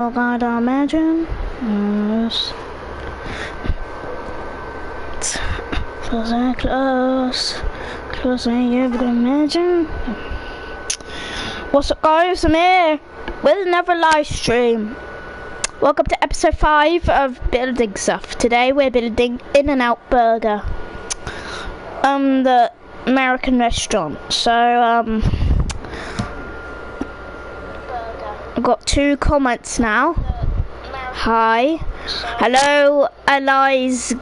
God, imagine. Yes. Close and close. Close and you can imagine. What's up, guys? I'm here with another live stream. Welcome to episode 5 of Building Stuff. Today we're building In-N-Out Burger. The American restaurant. So, I've got 2 comments now. Hi. Hello, Eli's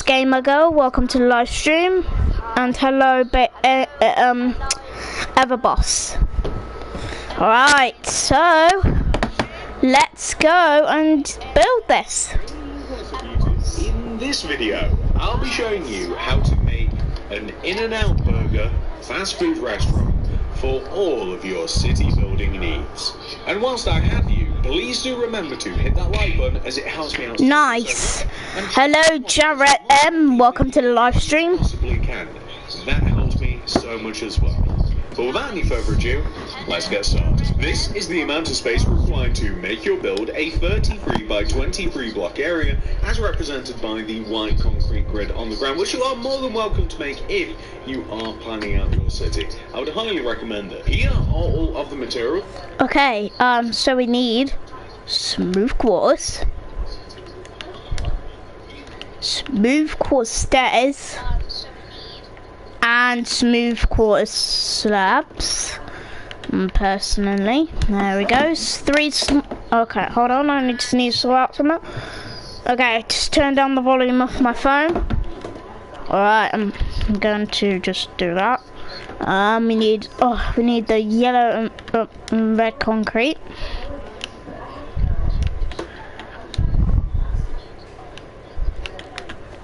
Gamer Girl. Welcome to the live stream. And hello, Everboss. Alright, so let's go and build this. In this video, I'll be showing you how to make an In-N-Out Burger fast food restaurant for all of your city building needs. And whilst I have you, please do remember to hit that like button as it helps me out. Nice. Hello, Jarrett M. Welcome to the live stream. Possibly can. That helps me so much as well. But without any further ado, let's get started. This is the amount of space required to make your build a 33 by 23 block area as represented by the white concrete grid on the ground, which you are more than welcome to make if you are planning out your city. I would highly recommend it. Here are all of the material. Okay, so we need smooth quarters stairs, and smooth quarters slabs. Personally, there we go. Okay, hold on. I just need to sort out something. Okay, just turn down the volume of my phone. Alright, I'm going to just do that. We need the yellow and red concrete.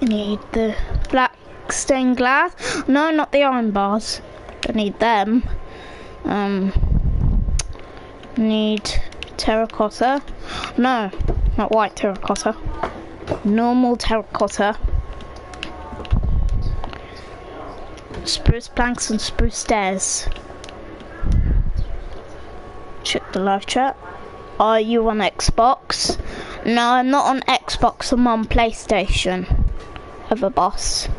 We need the black stained glass. No, not the iron bars. Don't need them. Need terracotta. No, not white terracotta. Normal terracotta. Spruce planks and spruce stairs. Check the live chat. Are you on Xbox? No, I'm not on Xbox. I'm on PlayStation. Everboss.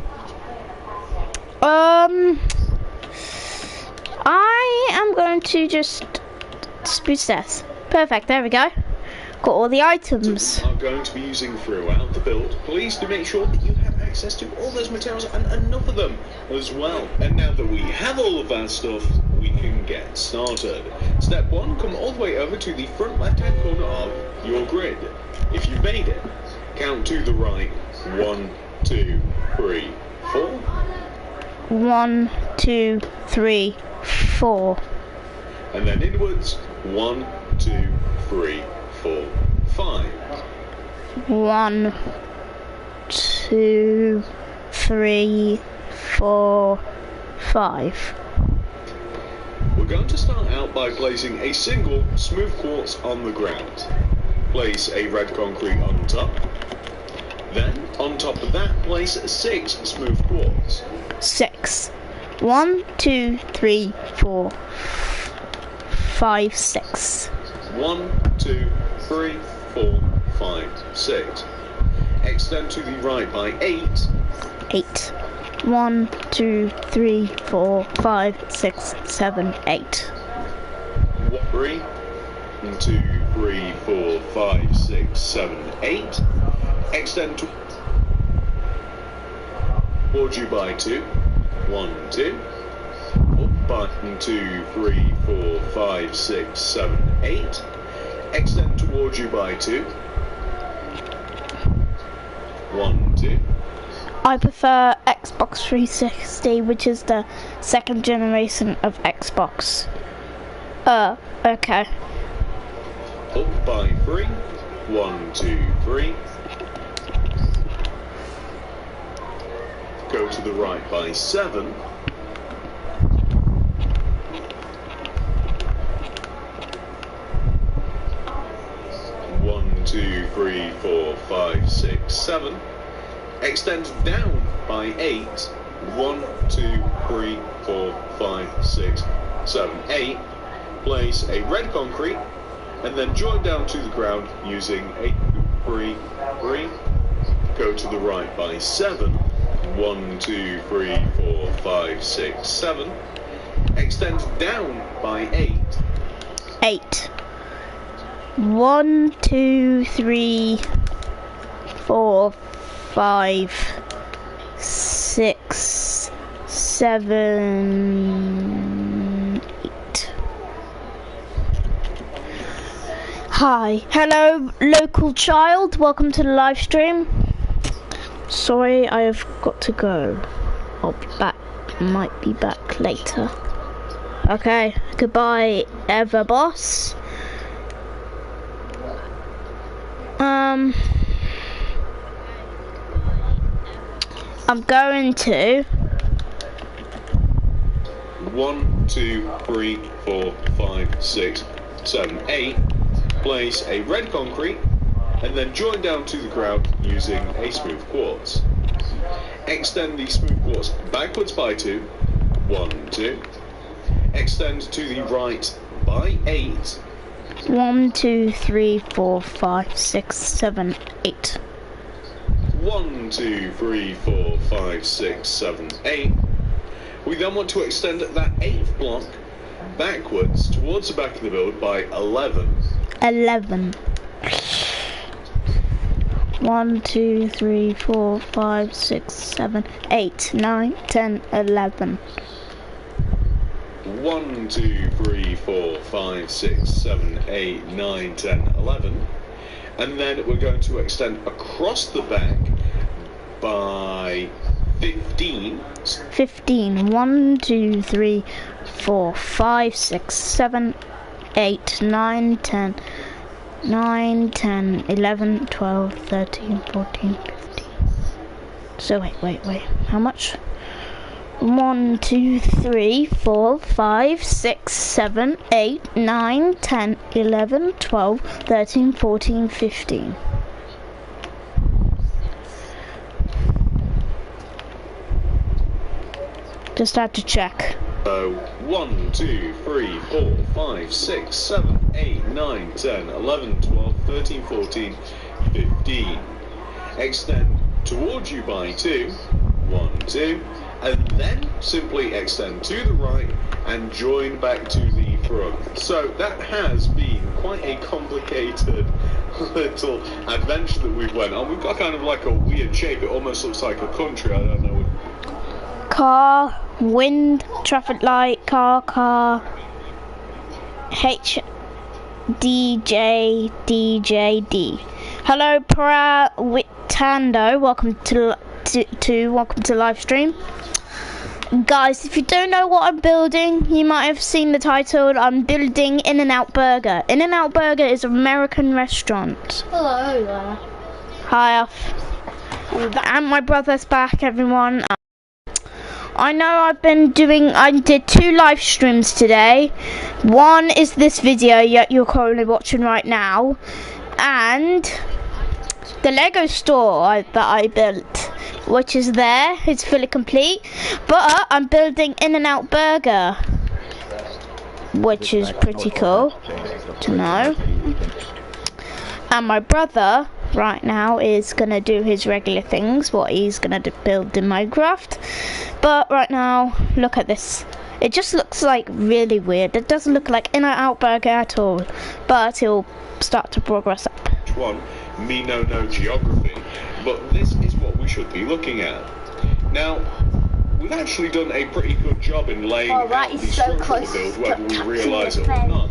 I am going to just spruce stairs. Perfect, there we go. Got all the items. I'm going to be using throughout the build. Please do make sure that you have access to all those materials and enough of them as well. And now that we have all of that stuff, we can get started. Step 1, come all the way over to the front left-hand corner of your grid. If you've made it, count to the right. 1, 2, 3, 4. 1, 2, 3, 4. And then inwards. 1, 2, 3, 4, 5. 1, 2, 3, 4, 5. We're going to start out by placing a single smooth quartz on the ground. Place a red concrete on top. Then, on top of that, place 6 smooth quartz. 6. 1, 2, 3, 4, 5, 6. 1, 2, 3, 4, 5, 6. Extend to the right by 8. 8. 1, 2, 3, 4, 5, 6, 7, 8. 3, 2, 3, 4, 5, 6, 7, 8. Extend towards you by 2. 1, 2. Up by 2, 3, 4, 5, 6, 7, 8. Extend towards you by 2. 1, 2. I prefer Xbox 360, which is the 2nd generation of Xbox. Okay. Up by 3. 1, 2, 3. Go to the right by 7. 1, 2, 3, 4, 5, 6, 7. Extend down by 8. 1, 2, 3, 4, 5, 6, 7, 8. Place a red concrete and then join down to the ground using a 3, 3. Go to the right by 7. 1, 2, 3, 4, 5, 6, 7. Extend down by 8. 8. 1, 2, 3, 4, 5, 6, 7, 8. Hi, hello local child, welcome to the live stream. Sorry, I have got to go. I'll be back, might be back later. Okay, goodbye Everboss. I'm going to 1, 2, 3, 4, 5, 6, 7, 8. Place a red concrete and then join down to the ground using a smooth quartz. Extend the smooth quartz backwards by 2. 1, 2. Extend to the right by 8. 1, 2, 3, 4, 5, 6, 7, 8. 1, 2, 3, 4, 5, 6, 7, 8. We then want to extend that 8th block backwards towards the back of the build by 11. 11. 1, 2, 3, 4, 5, 6, 7, 8, 9, 10, 11. 1, 2, 3, 4, 5, 6, 7, 8, 9, 10, 11. And then we're going to extend across the back by 15. 15. 1, 2, 3, 4, 5, 6, 7, 8, 9, 10. 9, 10, 11, 12, 13, 14, 15. So wait. How much? 1, 2, 3, 4, 5, 6, 7, 8, 9, 10, 11, 12, 13, 14, 15. Just had to check. 1, 2, 3, 4, 5, 6, 7, 8, 9, 10, 11, 12, 13, 14, 15. Extend towards you by 2. 1, 2. And then simply extend to the right and join back to the front. So that has been quite a complicated little adventure that we've went on. We've got kind of like a weird shape. It almost looks like a country. I don't know. Car, wind, traffic light, car, H, DJ, D. Hello, Witando. Welcome to welcome to live stream. Guys, if you don't know what I'm building, you might have seen the title. I'm building In-N-Out Burger. In-N-Out Burger is an American restaurant. Hello there. Hi, Alf. And my brother's back, everyone. I know I did 2 live streams today. One is this video you're currently watching right now, and the Lego store that I built, which is there. It's fully complete, but I'm building In-N-Out Burger, which is pretty cool to know. And my brother right now is gonna do his regular things, what he's gonna build in Minecraft. But right now, look at this. It just looks like really weird. It doesn't look like In-N-Out Burger at all, but it'll start to progress up. One, me no geography, but this is what we should be looking at. Now, we've actually done a pretty good job in laying out the structure of the build, whether we realise it or not.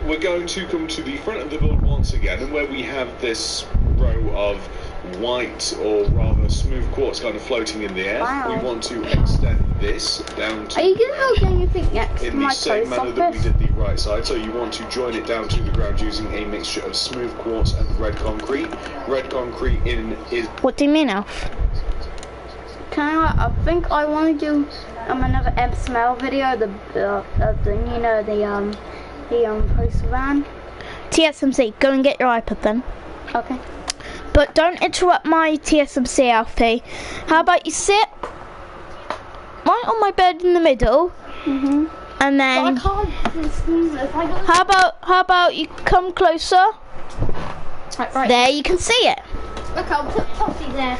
We're going to come to the front of the build once again, and where we have this row of white, or rather smooth quartz kind of floating in the air, we want to extend this down to Are you going to build anything next to in my the same post manner that we office? did the right side. So you want to join it down to the ground using a mixture of smooth quartz and red concrete. Red concrete is... What do you mean, Alf? I think I want to do another MSML video. The poster van. TSMC, go and get your iPad then. Okay. But don't interrupt my TSMC, Alfie. How about you sit right on my bed in the middle, And But I then, can't. If I go. how about you come closer? Right. There you can see it. Look, I'll put Puffy there.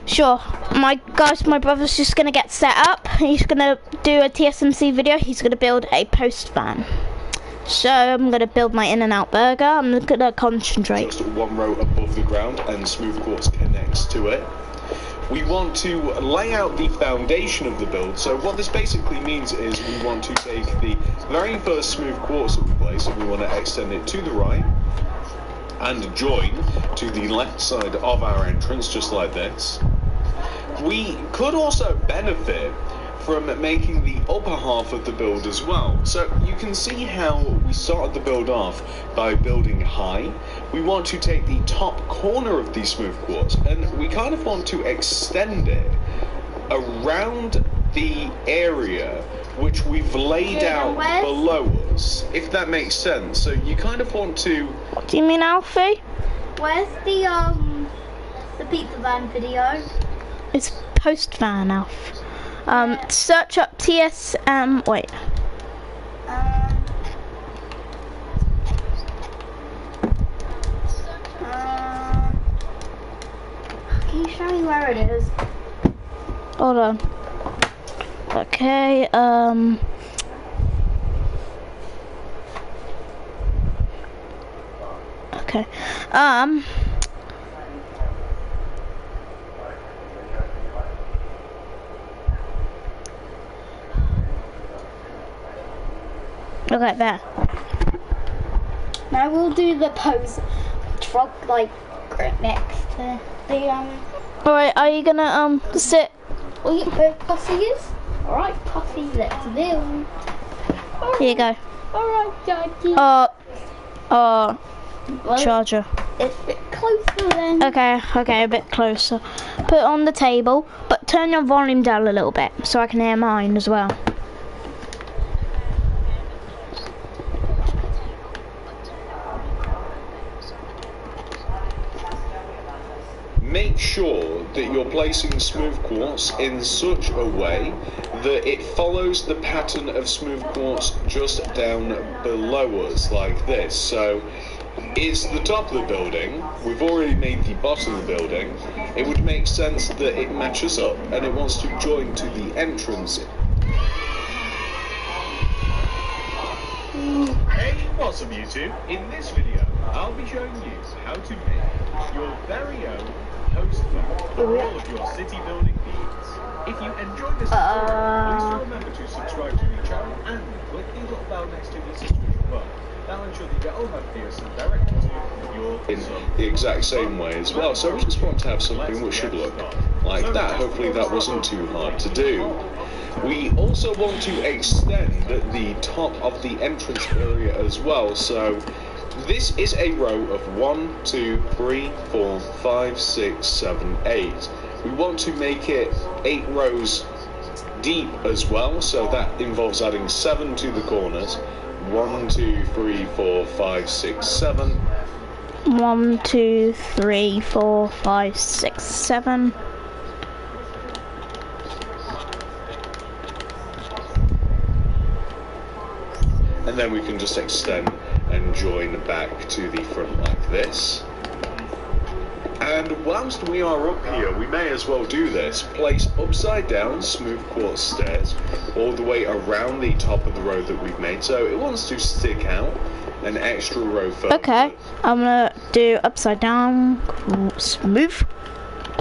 Sure. My brother's just gonna get set up. He's gonna do a TSMC video. He's gonna build a post van. So I'm gonna build my In-N-Out burger. I'm gonna concentrate. Just one row above the ground and smooth quartz connects to it. We want to lay out the foundation of the build. So what this basically means is we want to take the very first smooth quartz that we place and we want to extend it to the right and join to the left side of our entrance, just like this. We could also benefit from making the upper half of the build as well. So you can see how we started the build off by building high. We want to take the top corner of the smooth quartz and we kind of want to extend it around the area which we've laid out below us, if that makes sense. So you kind of want to... What do you mean, Alfie? Where's the pizza van video? It's post van, Alf. Search up wait. Can you show me where it is? Hold on. Okay, okay. Okay, there. Now we'll do the pose truck like right next to the Alright, are you gonna sit? Will you where Puffy is? Alright, Puffy, let's do. Here you go. Alright, Daddy. Well, charger. It's a bit closer then. Okay, a bit closer. Put it on the table, but turn your volume down a little bit so I can hear mine as well. Make sure that you're placing smooth quartz in such a way that it follows the pattern of smooth quartz just down below us, like this. So it's the top of the building, we've already made the bottom of the building. It would make sense that it matches up and it wants to join to the entrance. Hey, what's up YouTube? In this video, I'll be showing you how to make your very own post van for all of your city building needs. If you enjoyed this video, please remember to subscribe to the channel and click the little bell next to the subscription button. That'll ensure that you get all my videos sent directly to your in the exact same way as well. So we just want to have something which should look like that. Hopefully that wasn't too hard to do. We also want to extend the top of the entrance area as well. So this is a row of 1, 2, 3, 4, 5, 6, 7, 8. We want to make it 8 rows deep as well, so that involves adding 7 to the corners. 1, 2, 3, 4, 5, 6, 7. 1, 2, 3, 4, 5, 6, 7. And then we can just extend and join back to the front like this. And whilst we are up here, we may as well do this. Place upside down smooth quartz stairs all the way around the top of the row that we've made, so it wants to stick out an extra row further. Okay, I'm gonna do upside down smooth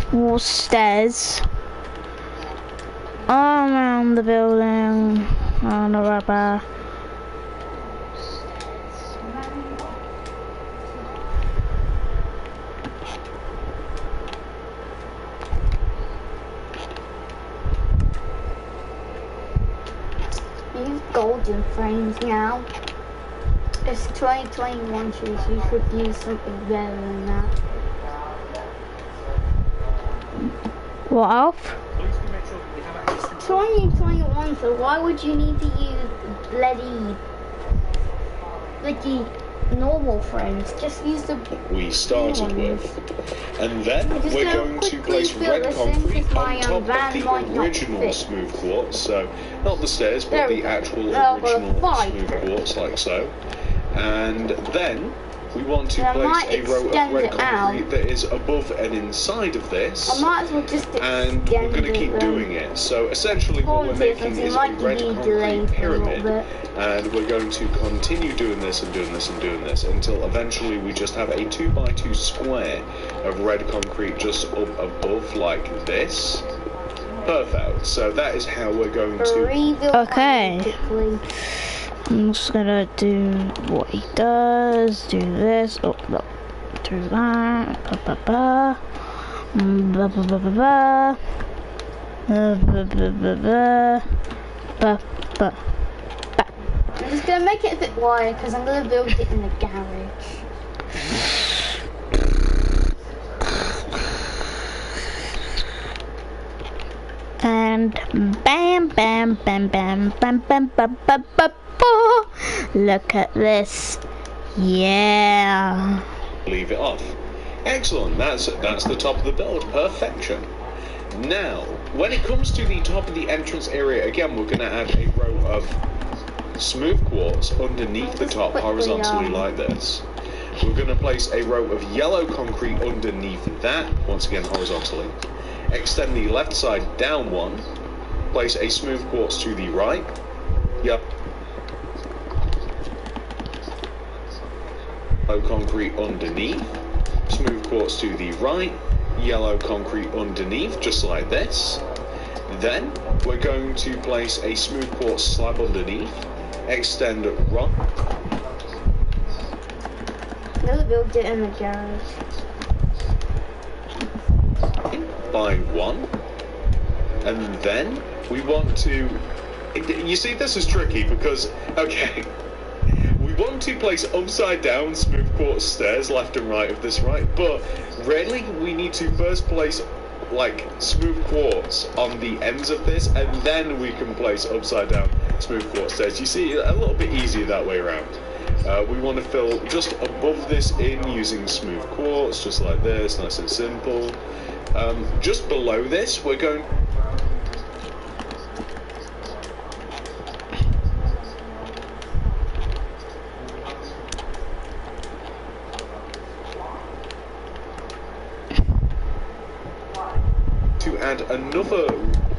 quartz stairs all around the building on the rubber. Use golden frames now. It's 2021 shoes, you should use something better than that. What, Alf? It's 2021, so why would you need to use bloody normal frames. Just use the we started with. And then just we're gonna going to quickly place fill red this in concrete because my, on top van of might the not original fit. smooth quartz. So not the stairs, There but we the go. actual Now I've got a original five. smooth quartz, like so. And then we want to Then I place might a row of extend red it concrete out. that is above and inside of this. I might as well just And we're extend going to keep it, doing it. So essentially what we're making is a red concrete pyramid, and we're going to continue doing this and doing this and doing this until eventually we just have a 2x2 square of red concrete just up above like this. Perfect. So that is how we're going to... Okay. I'm just gonna do what he does. Do this. Oh, no. Do that. Ba ba ba. Ba ba ba ba ba. Ba ba ba ba ba. Ba ba. I'm just gonna make it a bit wider because I'm gonna build it in the garage. And bam, bam, bam, bam, bam, bam, bam, bam, bam, bam. Look at this. Yeah. leave it off. Excellent, that's the top of the build. Perfection. Now, when it comes to the top of the entrance area, again, we're going to add a row of smooth quartz underneath the top horizontally like this. We're going to place a row of yellow concrete underneath that, once again horizontally. Extend the left side down one. Place a smooth quartz to the right. Yep. Yellow concrete underneath. Smooth quartz to the right. Yellow concrete underneath, just like this. Then we're going to place a smooth quartz slab underneath. Extend right. They'll build it in the garage. By one. And then we want to... You see, this is tricky because, okay, we want to place upside down smooth quartz stairs left and right of this, right? But really, we need to first place like smooth quartz on the ends of this, and then we can place upside down smooth quartz stairs. You see, a little bit easier that way around. We want to fill just above this in using smooth quartz, just like this, nice and simple. Just below this, we're going... to add another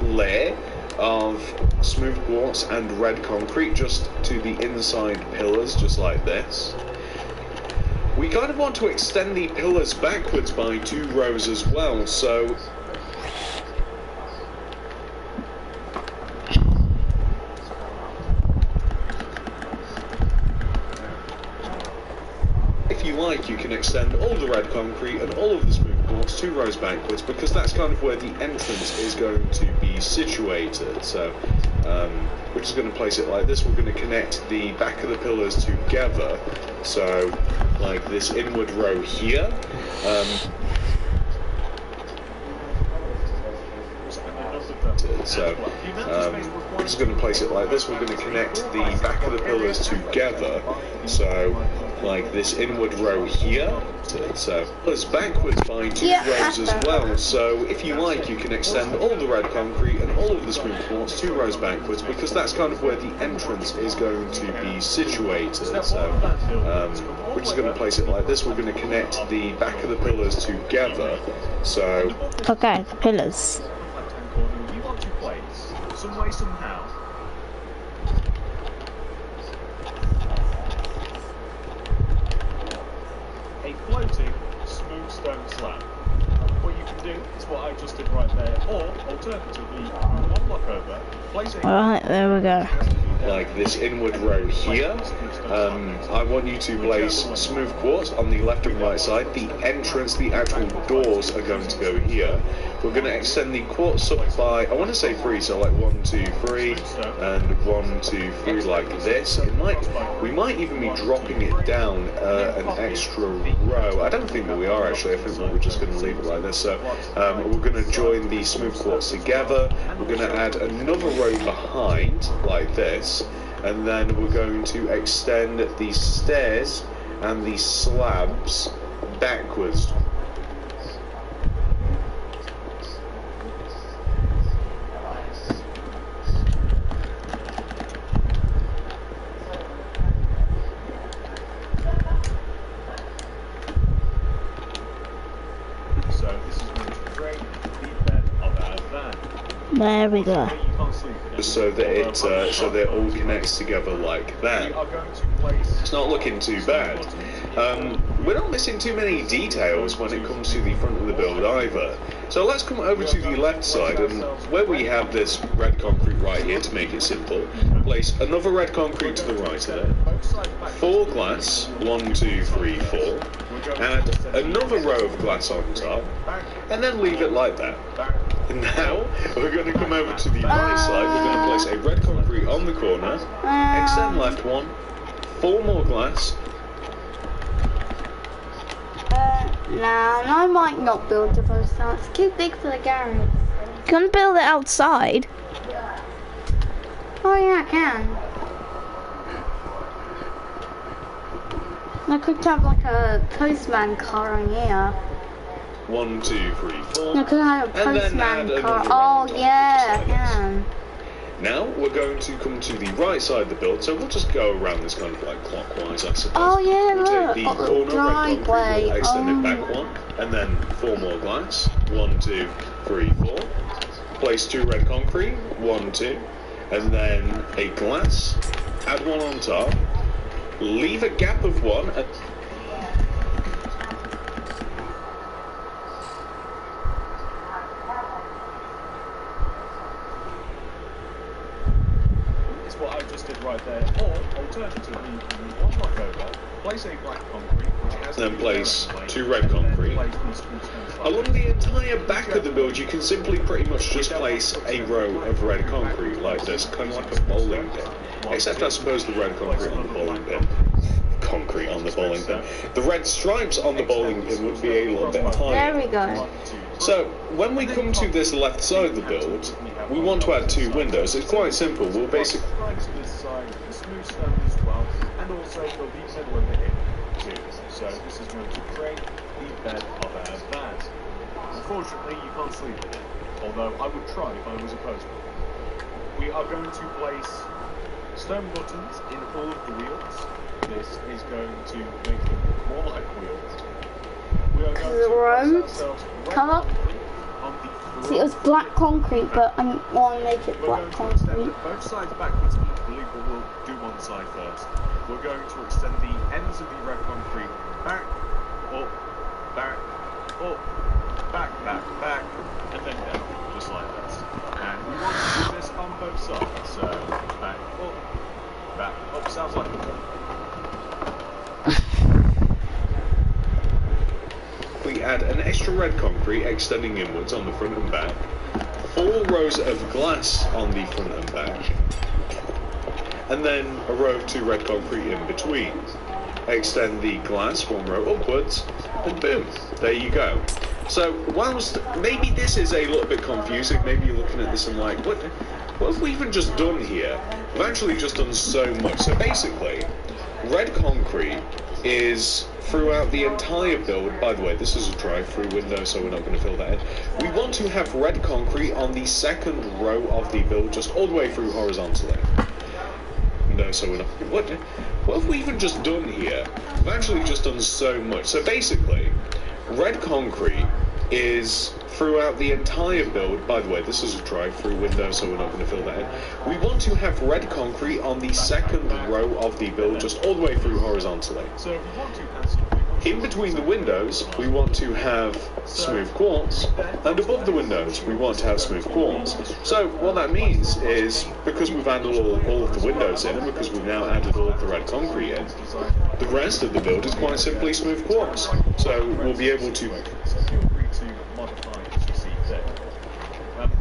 layer of smooth quartz and red concrete just to the inside pillars, just like this. We kind of want to extend the pillars backwards by 2 rows as well, so if you like, you can extend all the red concrete and all of the smooth quartz 2 rows backwards, because that's kind of where the entrance is going to be situated. So we're just going to place it like this. We're going to connect the back of the pillars together, so like this inward row here. So we're just going to place it like this. We're going to connect the back of the pillars together, so like this inward row here. So it's backwards by 2 rows as well. So if you like, you can extend all the red concrete and all of the smooth quartz 2 rows backwards, because that's kind of where the entrance is going to be situated. So we're just going to place it like this. We're going to connect the back of the pillars together. So okay, the pillars. You want to place some way somehow a floating smooth stone slab. What you can do is what I just did right there, or alternatively, you can move 1 block over, place a Alright, there we go. like this inward row here. I want you to place smooth quartz on the left and right side. The entrance, the actual doors are going to go here. We're going to extend the quartz up by, I want to say 3, so like 1, 2, 3, and 1, 2, 3 like this. We might even be dropping it down an extra row. I don't think that we are actually. I think that we're just going to leave it like this. So we're going to join the smooth quartz together. We're going to add another row behind like this, and then we're going to extend the stairs and the slabs backwards. So this is going to create the bed of our van. There we go. You can't sleep in it. So that it all connects together like that. We are going to place. It's not looking too bad. We're not missing too many details when it comes to the front of the build either. So let's come over to the left side, and where we have this red concrete right here to make it simple, place another red concrete to the right of it, 4 glass, 1, 2, 3, 4, add another row of glass on top, and then leave it like that. Now, we're going to come over to the right side, we're going to place a red concrete on the corner, extend left 1, 4 more glass. Nah, I might not build the post house. It's too big for the garage. You can build it outside. Oh yeah, I can. I could have like a postman car on here. 1, 2, 3, 4. I could have a And then postman add car. another Oh round yeah, I on can. Now we're going to come to the right side of the build, so we'll just go around this kind of like clockwise, I suppose. Oh yeah, We'll look. take the corner red concrete, Driveway. we'll extend it back 1, and then 4 more glass. 1, 2, 3, 4. Place 2 red concrete, 1, 2, and then a glass. Add 1 on top. Leave a gap of 1. Is what I just did right there. Or alternatively, you can do one block over, place a black concrete, which has Then to be place down the way, 2 red and then concrete. place these two stones like Along the entire back of the build, you can simply pretty much just place a row of red concrete like this, kind of like a bowling pin. Except I suppose the red concrete on the bowling pin. Concrete on the bowling pin. The red stripes on the bowling pin would be a little bit higher. There we go. So, when we come to this left side of the build, we want to add 2 windows. It's quite simple. We'll basically... Right to this side, the smooth stone as well, and also there'll be middle over here too. So this is going to create the bed of our van. Unfortunately, you can't sleep in it, although I would try if I was a postman. We are going to place stone buttons in all of the wheels. This is going to make them more like wheels. We are going The to road place ourselves red colour. concrete on the See, it was front. black concrete, but I want to make it We're black going to extend concrete. both sides backwards equally, but we'll do one side first. We're going to extend the ends of the red concrete back, up, back, up, back, and then down, just like this. And we want to do this on both sides, so back, up, sounds like a We add an extra red concrete extending inwards on the front and back, 4 rows of glass on the front and back, and then a row of 2 red concrete in between. Extend the glass 1 row upwards, and boom, there you go. So, whilst maybe this is a little bit confusing, maybe you're looking at this and like, what have we even just done here? We've actually just done so much. So basically, red concrete is throughout the entire build. By the way, this is a drive-through window, so we're not going to fill that in. We want to have red concrete on the second row of the build, just all the way through horizontally. No, so we're not. What have we even just done here? We've actually just done so much. So basically, red concrete is throughout the entire build. By the way, this is a drive-through window, so we're not going to fill that in. We want to have red concrete on the second row of the build, just all the way through horizontally. So if you want to add something, In between the windows, we want to have smooth quartz, and above the windows, we want to have smooth quartz. So what that means is, because we've added all of the windows in, and because we've now added all of the red concrete in, the rest of the build is quite simply smooth quartz. So we'll be able to... So feel free to modify as you see fit.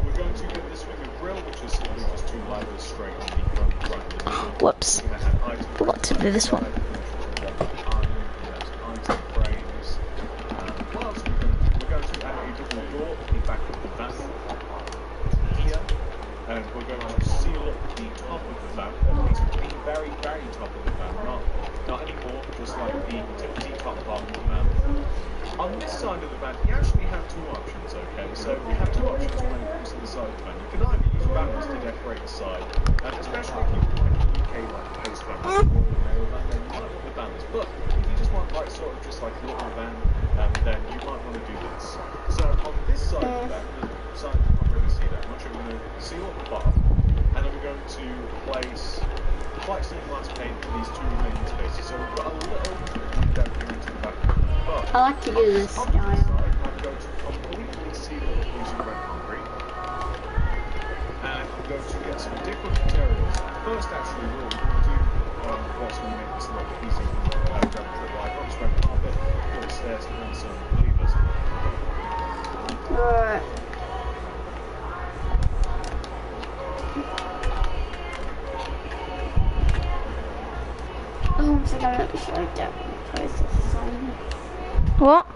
We're going to give this with a grill, which is simply just 2 levers straight on the front, right in the middle. Whoops. We're going to have items Forgot to do this one. Item frames. What else we're going to add a double door at the back of the van here, and we're going to seal up the top of the van, at least the very, very top of the van, not anymore, just like the on this side of the van, you actually have two options, okay? So you have two options when it comes to the side of the van. You can either use banners to decorate the side, especially if you want like a UK like post van, like a Royal Mail van, then you might want the banners. But if you just want like sort of just like a little van, then you might want to do this. So on this side of the van, the side you can't really see that much. I'm going to seal up the bottom, and then we're going to place flexing glass paint in these two remaining spaces. So we've got a little window here into the back. But I like to do this on this style. side, I'm going to completely seal it using red concrete. And I'm going to get some different materials. First, actually, we're going to do what's going to make this look easy and like on red carpet, little stairs, and some levers. Alright. Oh, I'm gonna let me show you that process on. What?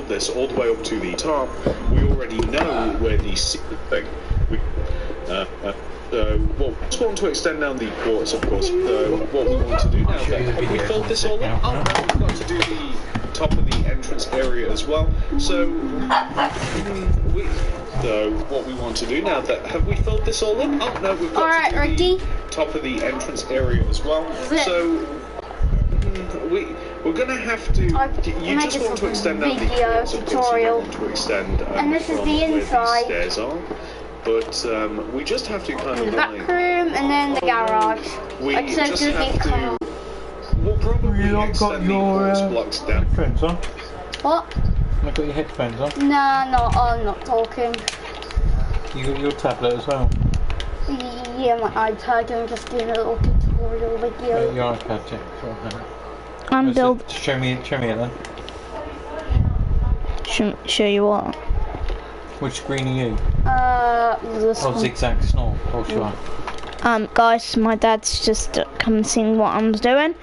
This all the way up to the top, we already know where the ceiling. Well, just want to extend down the quarters, of course. What we want to do now, have we filled this all in? Oh no, we've got to do the top of the entrance area as well. So, what we want to do now, have we filled this all in? Oh no, we've got to do the top of the entrance area as well. So, we're gonna have to. You just want to extend down the quarters, of course. You don't want to extend and this is from the inside. where the stairs are. But we just have to kind of The back room and then the garage. We Like, so just do have the to. We'll probably You not got extend the your quarters blocks down. headphones on? What? I've got your headphones on. No, no, I'm not talking. You got your tablet as well. Yeah, my iPad. I'm just doing a little tutorial video. Your iPad, yeah. Sure. I'm build. Show me it then. Show you what? Which screen are you? This Oh, one. Zigzag Snore. Oh, sure. Guys, my dad's just come seeing what I'm doing.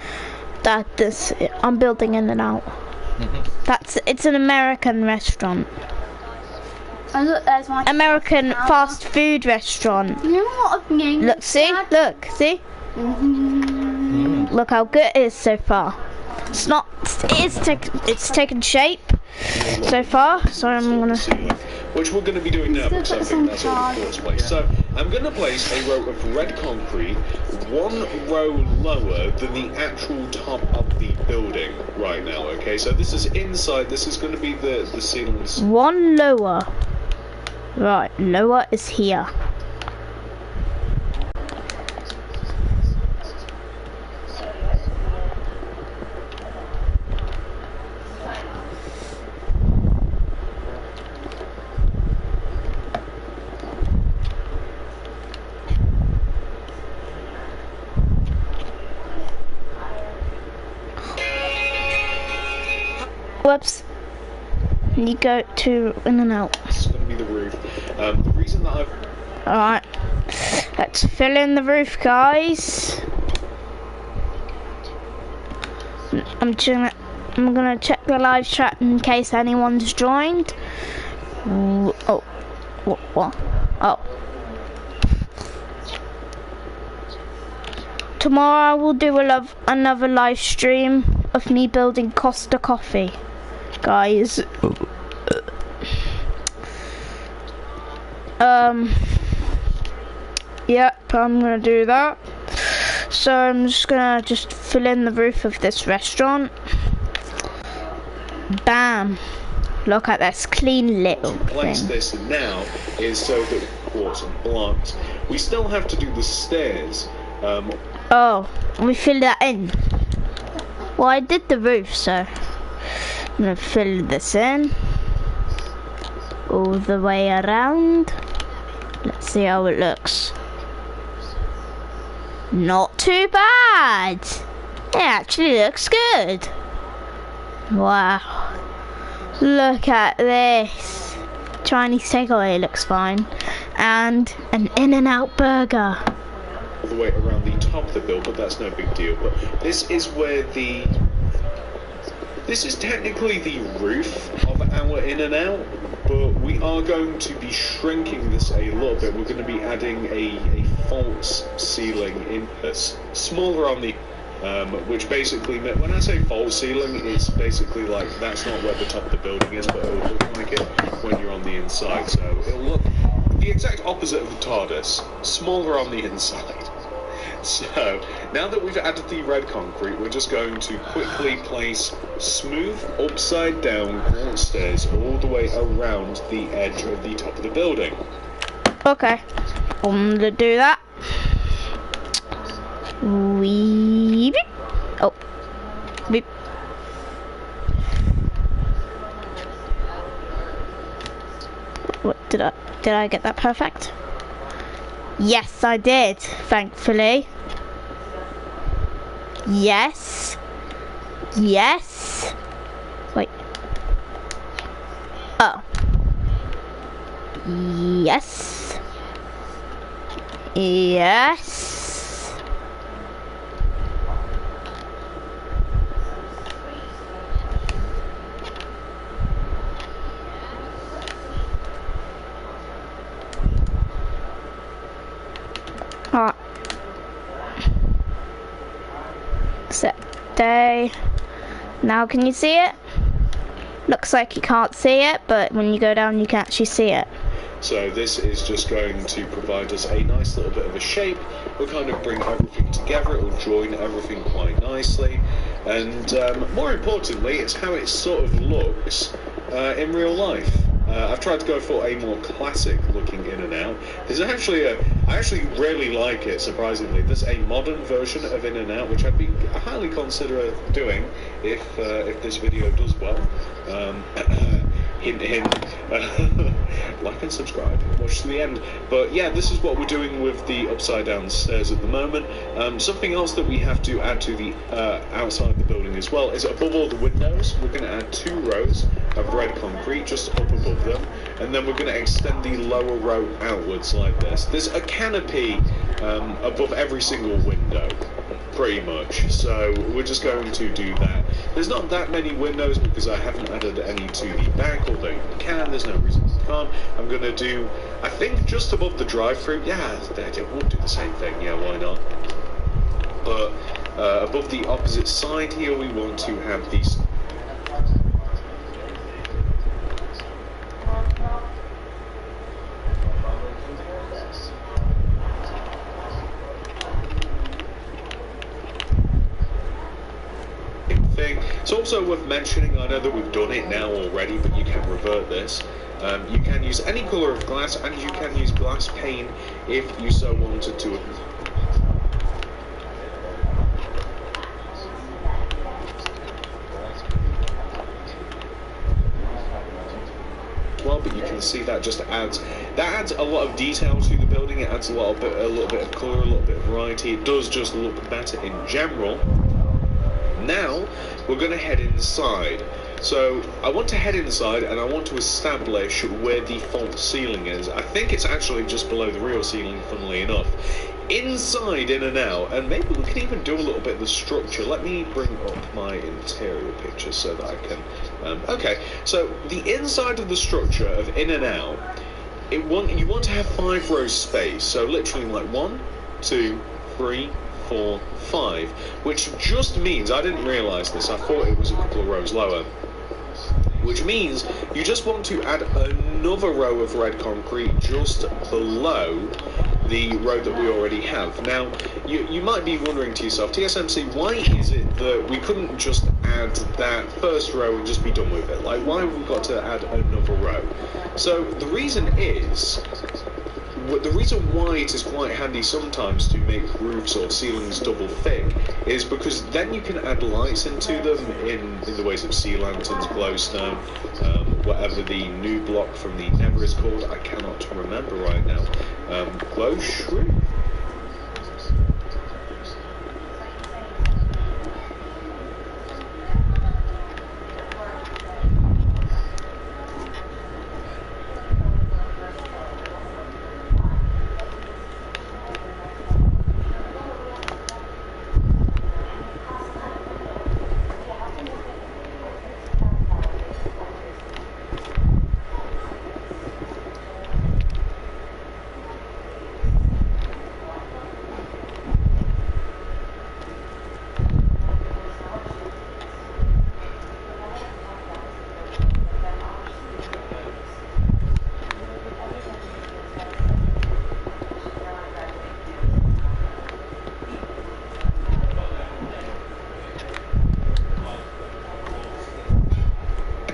I'm building in and out. It's an American restaurant. And look, there's my American fast food restaurant. You know what I've named Look, see? Look, see? Look how good it is so far. It's taken shape so far, so I'm gonna. Which we're going to be doing now because I think that's all the quarters place. So I'm going to place a row of red concrete, one row lower than the actual top of the building right now. Okay, so this is inside. This is going to be the ceilings. One lower. Right, lower is here. Whoops. You go to in and out. This is going to be the roof. The reason that I've... Alright. Let's fill in the roof, guys. I'm gonna check the live chat in case anyone's joined. Oh. What? Oh. Tomorrow I will do another live stream of me building Costa Coffee. guys. Yep, I'm gonna do that. So I'm just gonna fill in the roof of this restaurant. Bam. Look at this clean little To place thing. this now is so that quartz and blocks. We still have to do the stairs. Oh, we fill that in. Well, I did the roof, so I'm gonna fill this in all the way around. Let's see how it looks. Not too bad. It actually looks good. Wow. Look at this. Chinese takeaway looks fine. And an In-N-Out burger. All the way around the top of the build, but that's no big deal. But this is where this is technically the roof of our In-N-Out, but we are going to be shrinking this a little bit. We're going to be adding a false ceiling in smaller on the which basically, when I say false ceiling, it's basically like that's not where the top of the building is, but it will look like it when you're on the inside. So it'll look the exact opposite of the TARDIS, smaller on the inside. So now that we've added the red concrete, we're just going to quickly place smooth upside down quartz stairs all the way around the edge of the top of the building. Okay, I'm gonna do that. Beep. Oh, beep. What did I get that perfect? Yes, I did. Thankfully. Yes. Yes. Wait. Oh. Yes. Yes. Alright. Set day. Now can you see it? Looks like you can't see it, but when you go down you can actually see it. So this is just going to provide us a nice little bit of a shape. We'll kind of bring everything together, it will join everything quite nicely. And more importantly, it's how it sort of looks in real life. I've tried to go for a more classic looking In-N-Out. There's actually I actually really like it, surprisingly. There's a modern version of In-N-Out, which I'd be highly consider doing if this video does well. Hint, hint. Like and subscribe. Watch to the end. But yeah, this is what we're doing with the upside down stairs at the moment. Something else that we have to add to the outside of the building as well is above all the windows, we're going to add 2 rows of red concrete just up above them, and then we're going to extend the lower row outwards like this. There's a canopy above every single window, pretty much, so we're just going to do that. There's not that many windows because I haven't added any to the back, although you can, there's no reason you can't. I'm going to do, I think, just above the drive-through. Yeah, we'll do the same thing, yeah, why not? But above the opposite side here, we want to have these. It's also worth mentioning, I know that we've done it now already, but you can revert this. You can use any colour of glass, and you can use glass pane if you so wanted to. Well, but you can see that just adds a lot of detail to the building. It adds a little bit of colour, a little bit of variety. It does just look better in general. Now we're going to head inside. So I want to head inside and I want to establish where the false ceiling is. I think it's actually just below the real ceiling, funnily enough. Inside In-N-Out, and maybe we can even do a little bit of the structure. Let me bring up my interior picture so that I can. Okay, so the inside of the structure of In-N-Out, you want to have 5 rows space. So literally like 1, 2, 3, 4, 5, which just means, I didn't realise this, I thought it was a couple of rows lower. which means you just want to add another row of red concrete just below the row that we already have. Now, you might be wondering to yourself, TSMC, why is it that we couldn't just add that first row and just be done with it? Like, why have we got to add another row? So the reason why it is quite handy sometimes to make roofs or ceilings double thick is because then you can add lights into them in the ways of sea lanterns, glowstone, whatever the new block from the Nether is called. I cannot remember right now. Glow shrimp?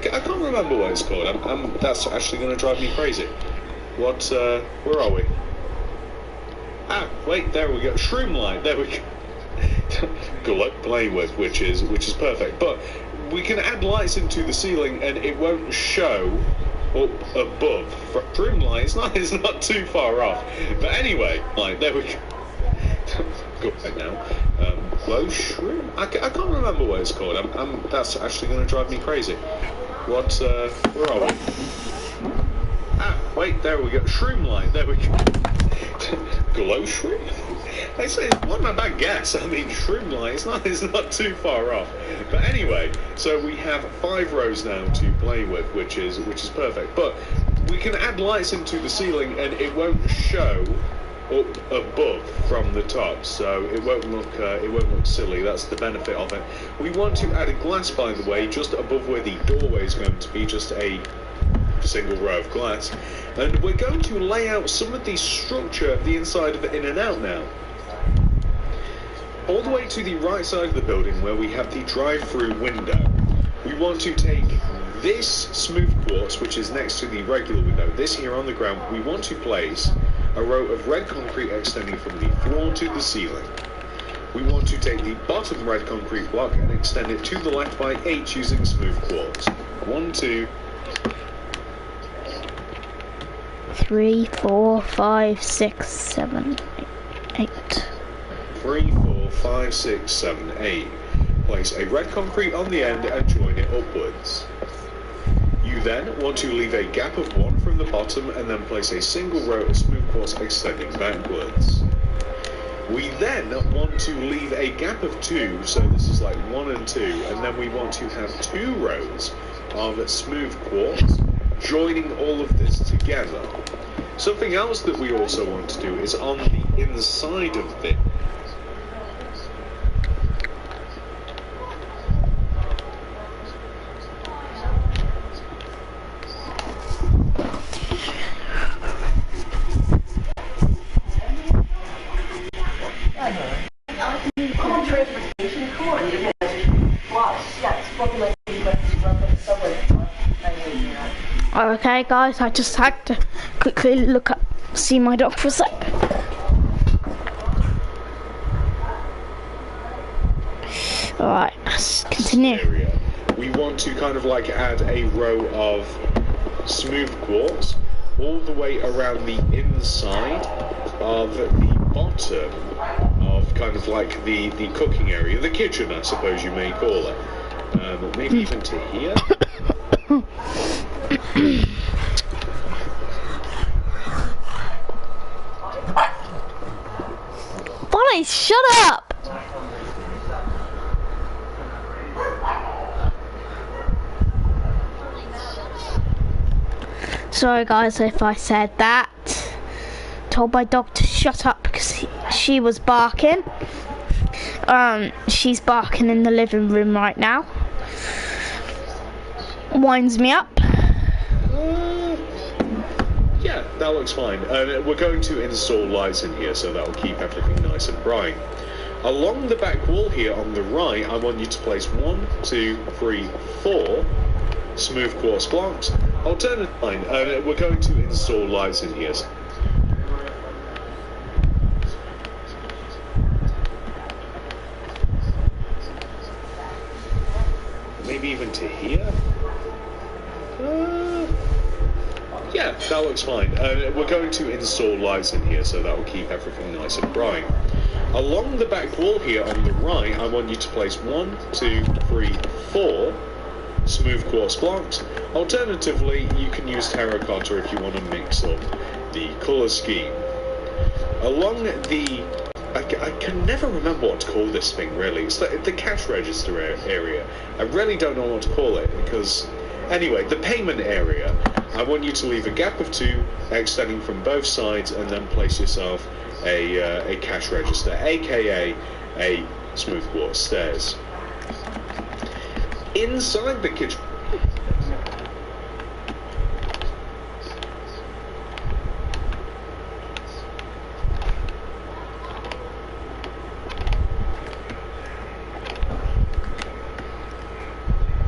I can't remember what it's called. That's actually going to drive me crazy. What? Where are we? Ah, wait, there we go. Shroom light. There we go. Good luck playing with, which is perfect. But we can add lights into the ceiling, and it won't show up above. Shroom light. It's not too far off. But anyway, light. There we go. Good right now. Glow shroom. I can't remember what it's called. That's actually going to drive me crazy. What, where are we? Ah, wait, there we go. Shroom light, there we go. Glow shroom? I say, what a bad guess. I mean, shroom light, it's not too far off. But anyway, so we have 5 rows now to play with, which is perfect. But we can add lights into the ceiling and it won't show up above from the top, so it won't look silly. That's the benefit of it. We want to add a glass, by the way, just above where the doorway is going to be, just a single row of glass, and we're going to lay out some of the structure of the inside of the in and out now. All the way to the right side of the building where we have the drive-through window, we want to take this smooth quartz, which is next to the regular window, this here on the ground. We want to place a row of red concrete extending from the floor to the ceiling. We want to take the bottom red concrete block and extend it to the left by 8 using smooth quartz. 1, 2, 3, 4, 5, 6, 7, 8. 3, 4, 5, 6, 7, 8. Place a red concrete on the end and join it upwards. You then want to leave a gap of 1 from the bottom and then place a single row of smooth quartz extending backwards. We then want to leave a gap of 2, so this is like 1 and 2, and then we want to have 2 rows of smooth quartz joining all of this together. Something else that we also want to do is on the inside of this. Okay guys, I just had to quickly look up, see my dog for a sec. Alright, let's continue. Area. We want to kind of like add a row of smooth quartz all the way around the inside of the bottom of kind of like the cooking area, the kitchen I suppose you may call it. Maybe even to here. Bonnie, shut up! Sorry guys if I said that. Told my dog to shut up because she was barking. She's barking in the living room right now. Winds me up. Yeah, that looks fine. We're going to install lights in here, so that will keep everything nice and bright. Along the back wall here on the right, I want you to place 1, 2, 3, 4 smooth quartz blocks. Alternate line, we're going to install lights in here. Maybe even to here? Yeah, that looks fine. We're going to install lights in here, so that will keep everything nice and bright. Along the back wall here on the right, I want you to place 1, 2, 3, 4 smooth quartz blocks. Alternatively, you can use terracotta if you want to mix up the colour scheme. Along the... I can never remember what to call this thing, really. It's the cash register area. I really don't know what to call it, because... Anyway, the payment area, I want you to leave a gap of 2 extending from both sides, and then place yourself a cash register, aka a smooth quartz stairs. Inside the kitchen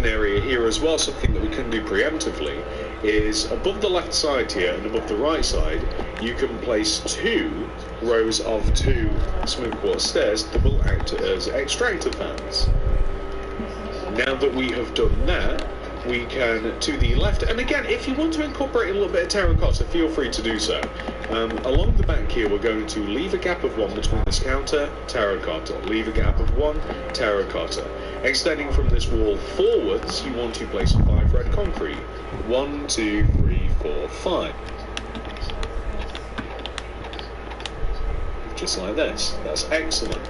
area here as well, something that we can do preemptively is above the left side here and above the right side, you can place 2 rows of 2 smooth quartz stairs that will act as extractor fans. Now that we have done that, we can, to the left, and again, if you want to incorporate a little bit of terracotta, feel free to do so. Along the back here, we're going to leave a gap of 1 between this counter, terracotta. Leave a gap of 1, terracotta. Extending from this wall forwards, you want to place 5 red concrete. 1, 2, 3, 4, 5. Just like this. That's excellent.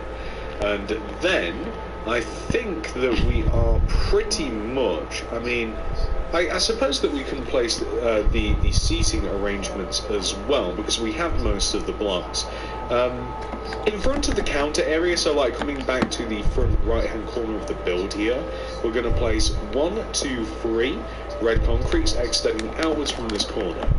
And then, I think that we are pretty much, I mean, I suppose that we can place the seating arrangements as well, because we have most of the blocks. In front of the counter area, so like coming back to the front right hand corner of the build here, we're going to place 1, 2, 3 red concretes extending outwards from this corner.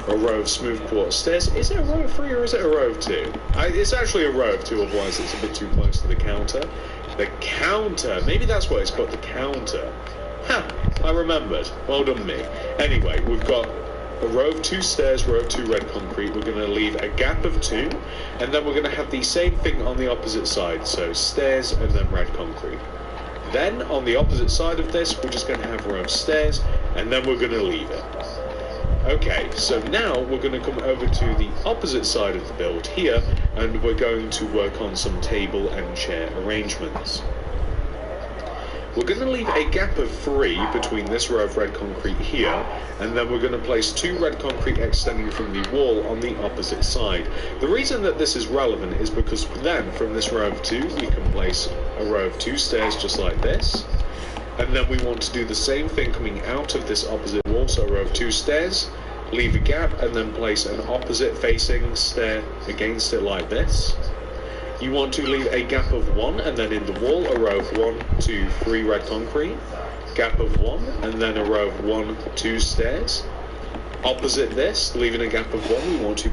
A row of smooth quartz stairs. Is it a row of 3 or is it a row of 2? It's actually a row of 2, otherwise it's a bit too close to the counter. The counter, maybe that's what it's got, the counter. Ha! I remembered. Well done me. Anyway, we've got a row of 2 stairs, row of 2 red concrete. We're going to leave a gap of 2, and then we're going to have the same thing on the opposite side. So stairs and then red concrete. Then on the opposite side of this, we're just going to have a row of stairs, and then we're going to leave it. Okay, so now we're going to come over to the opposite side of the build here, and we're going to work on some table and chair arrangements. We're going to leave a gap of 3 between this row of red concrete here, and then we're going to place 2 red concrete extending from the wall on the opposite side. The reason that this is relevant is because then from this row of 2 we can place a row of 2 stairs just like this, and then we want to do the same thing coming out of this opposite wall, so a row of 2 stairs, leave a gap, and then place an opposite facing stair against it like this. You want to leave a gap of 1, and then in the wall a row of 1, 2, 3 red concrete, gap of 1, and then a row of 1, 2 stairs. Opposite this, leaving a gap of 1, we want to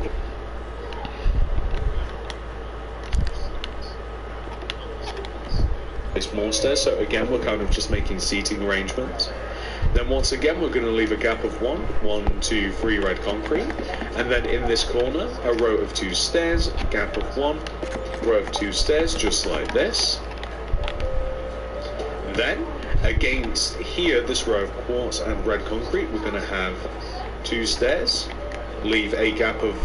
place more stairs, so again we're kind of just making seating arrangements. Then once again we're going to leave a gap of 1, 1, 2, 3 red concrete, and then in this corner a row of 2 stairs, gap of 1, row of 2 stairs just like this. Then against here, this row of quartz and red concrete, we're going to have 2 stairs, leave a gap of,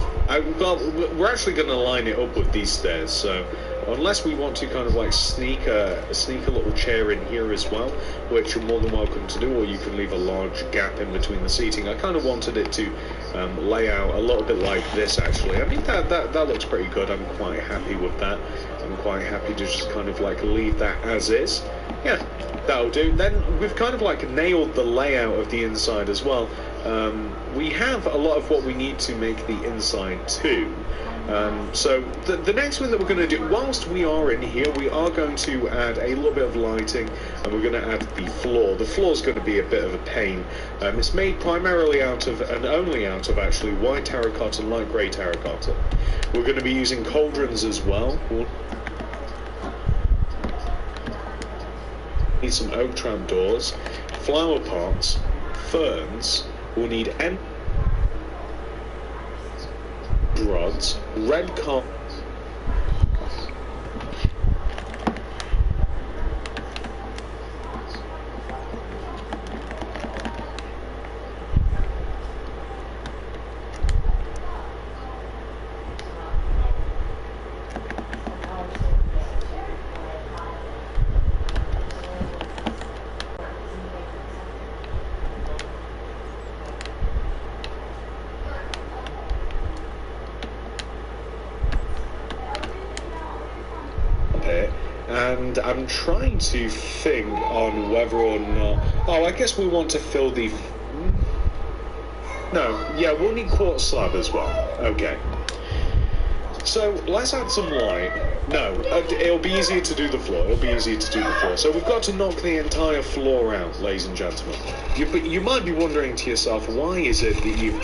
well, we're actually going to line it up with these stairs, so unless we want to kind of like sneak a little chair in here as well, which you're more than welcome to do, or you can leave a large gap in between the seating. I kind of wanted it to lay out a little bit like this actually. I mean that looks pretty good. I'm quite happy with that. I'm quite happy to just kind of like leave that as is. Yeah, that'll do. Then we've kind of like nailed the layout of the inside as well. We have a lot of what we need to make the inside too. So the next thing that we're going to do, whilst we are in here, we are going to add a little bit of lighting and we're going to add the floor. The floor is going to be a bit of a pain. It's made primarily out of, and only out of actually, white terracotta and light grey terracotta. We're going to be using cauldrons as well. We'll need some oak trap doors, flower pots, ferns. We'll need rods, red carpet. And I'm trying to think on whether or not... Oh, I guess we want to fill the... No, yeah, we'll need quartz slab as well. Okay. So, let's add some light. No, it'll be easier to do the floor. It'll be easier to do the floor. So we've got to knock the entire floor out, ladies and gentlemen. You might be wondering to yourself, why is it that you've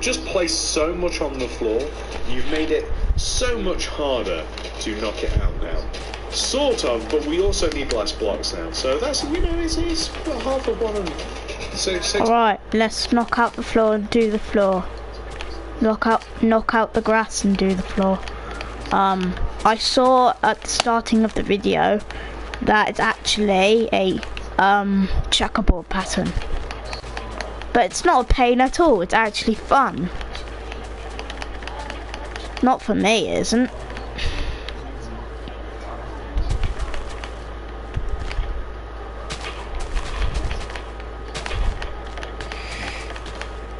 just placed so much on the floor? You've made it so much harder to knock it out now. Sort of, but we also need less blocks now. So that's, you know, it's half of one and six. Alright, let's knock out the floor and do the floor. Knock out the grass and do the floor. I saw at the starting of the video that it's actually a checkerboard pattern. But it's not a pain at all, it's actually fun. Not for me, it isn't.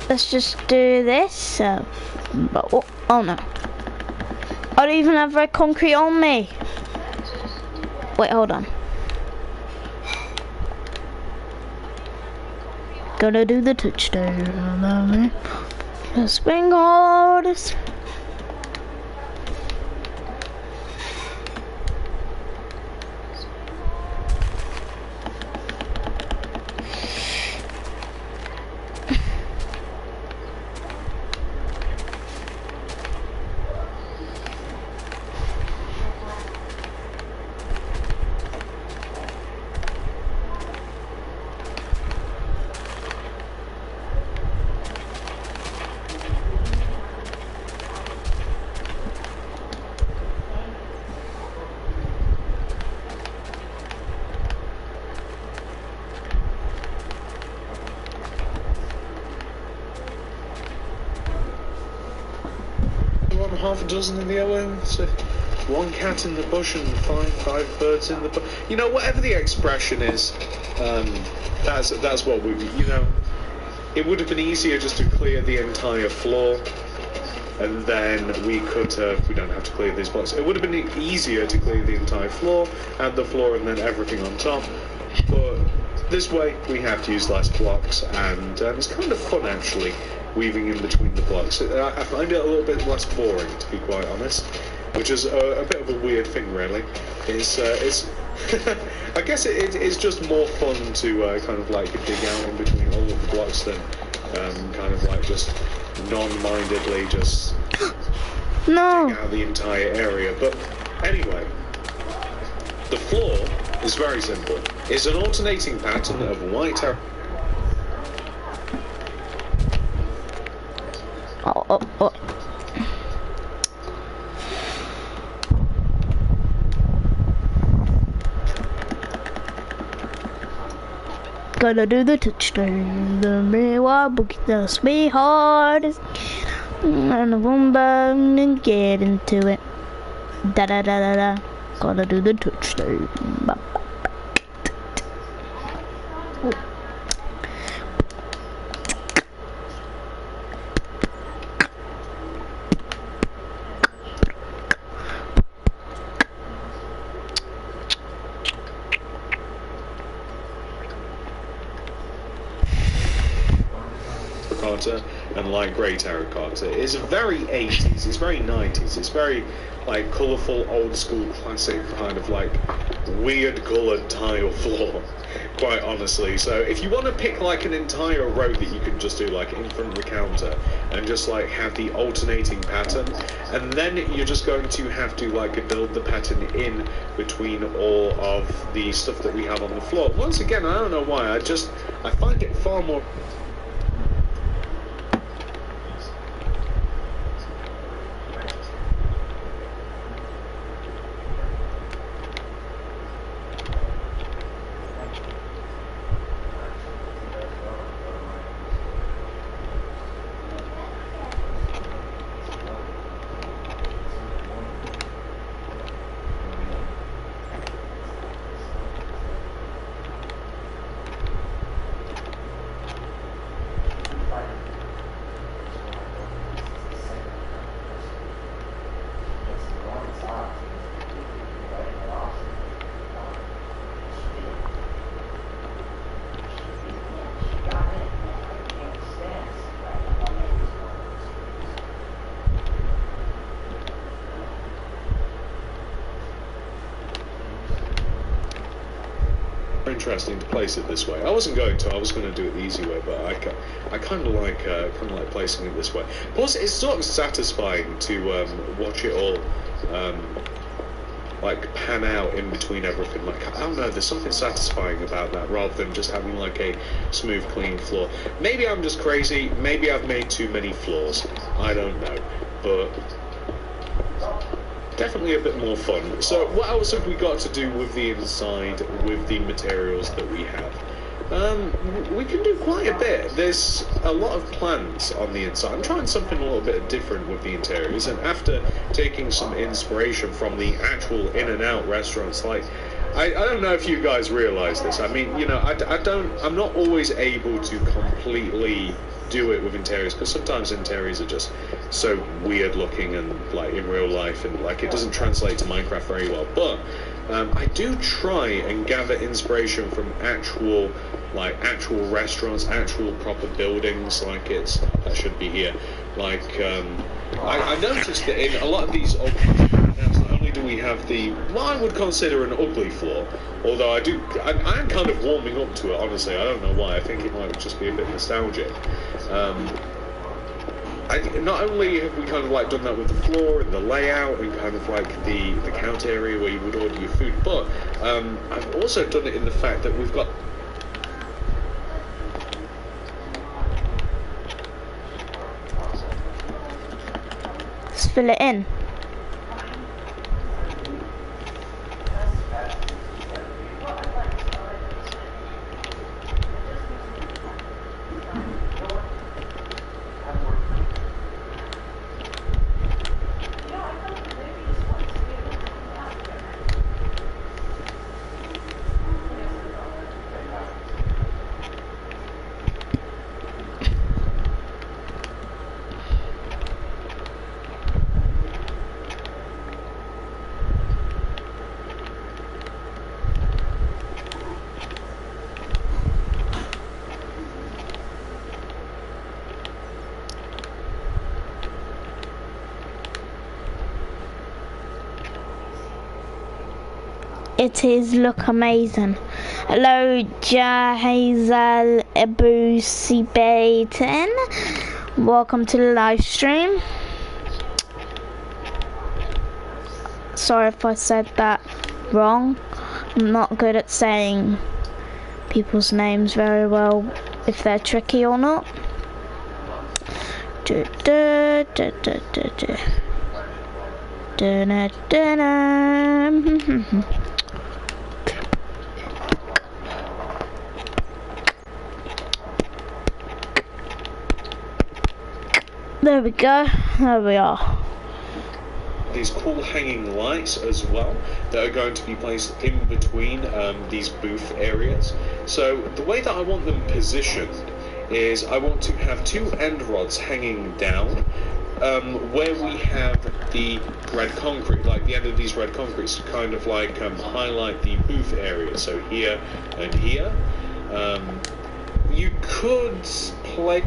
Let's just do this. But oh no. I don't even have red concrete on me. Wait, hold on. Gonna do the touchdown. The spring artist. Half a dozen in the oven, so one cat in the bush and five birds in the bush. You know, whatever the expression is, that's what we. You know, it would have been easier just to clear the entire floor, and then we could. We don't have to clear these blocks. It would have been easier to clear the entire floor, add the floor, and then everything on top. But this way, we have to use less blocks, and it's kind of fun actually. Weaving in between the blocks. I find it a little bit less boring, to be quite honest, which is a bit of a weird thing, really. It's I guess it's just more fun to kind of like dig out in between all of the blocks than kind of like just non-mindedly just dig out the entire area. But anyway, the floor is very simple. It's an alternating pattern of white terracotta. Oh. Gonna do the touchdown, the mirror book, the sweetheart, and the boom bang and get into it. Da da da da da. Gonna do the touchdown. And light grey terracotta. It's very 80s, it's very 90s, it's very like colourful, old school, classic kind of like weird coloured tile floor, quite honestly. So if you want to pick like an entire row that you can just do like in front of the counter and just like have the alternating pattern, and then you're just going to have to like build the pattern in between all of the stuff that we have on the floor. Once again, I don't know why, I find it far more interesting to place it this way. I wasn't going to. I was going to do it the easy way, but I kind of like placing it this way. Plus, it's sort of satisfying to watch it all like pan out in between everything. Like, I don't know, there's something satisfying about that rather than just having like a smooth, clean floor. Maybe I'm just crazy. Maybe I've made too many floors. I don't know, but definitely a bit more fun. So what else have we got to do with the inside with the materials that we have? We can do quite a bit. There's a lot of plants on the inside. I'm trying something a little bit different with the interiors, and after taking some inspiration from the actual In-N-Out restaurants, like I don't know if you guys realize this. I mean, you know, I'm not always able to completely do it with interiors, because sometimes interiors are just so weird looking and like in real life, and like it doesn't translate to Minecraft very well. But I do try and gather inspiration from actual restaurants, actual proper buildings. Like that should be here. Like I noticed that in a lot of these old houses, not only do we have what I would consider an ugly floor, although I am kind of warming up to it, honestly. I don't know why. I think it might just be a bit nostalgic. Not only have we kind of like done that with the floor and the layout and kind of like the counter area where you would order your food, but I've also done it in the fact that we've got Let's fill it in. It is look amazing. Hello, Jahazel Abu Sibaten. Welcome to the live stream. Sorry if I said that wrong. I'm not good at saying people's names very well, if they're tricky or not. There we go, there we are. These cool hanging lights as well that are going to be placed in between these booth areas. So the way that I want them positioned is I want to have two end rods hanging down where we have the red concrete, like the end of these red concretes to kind of like highlight the booth area. So here and here. You could play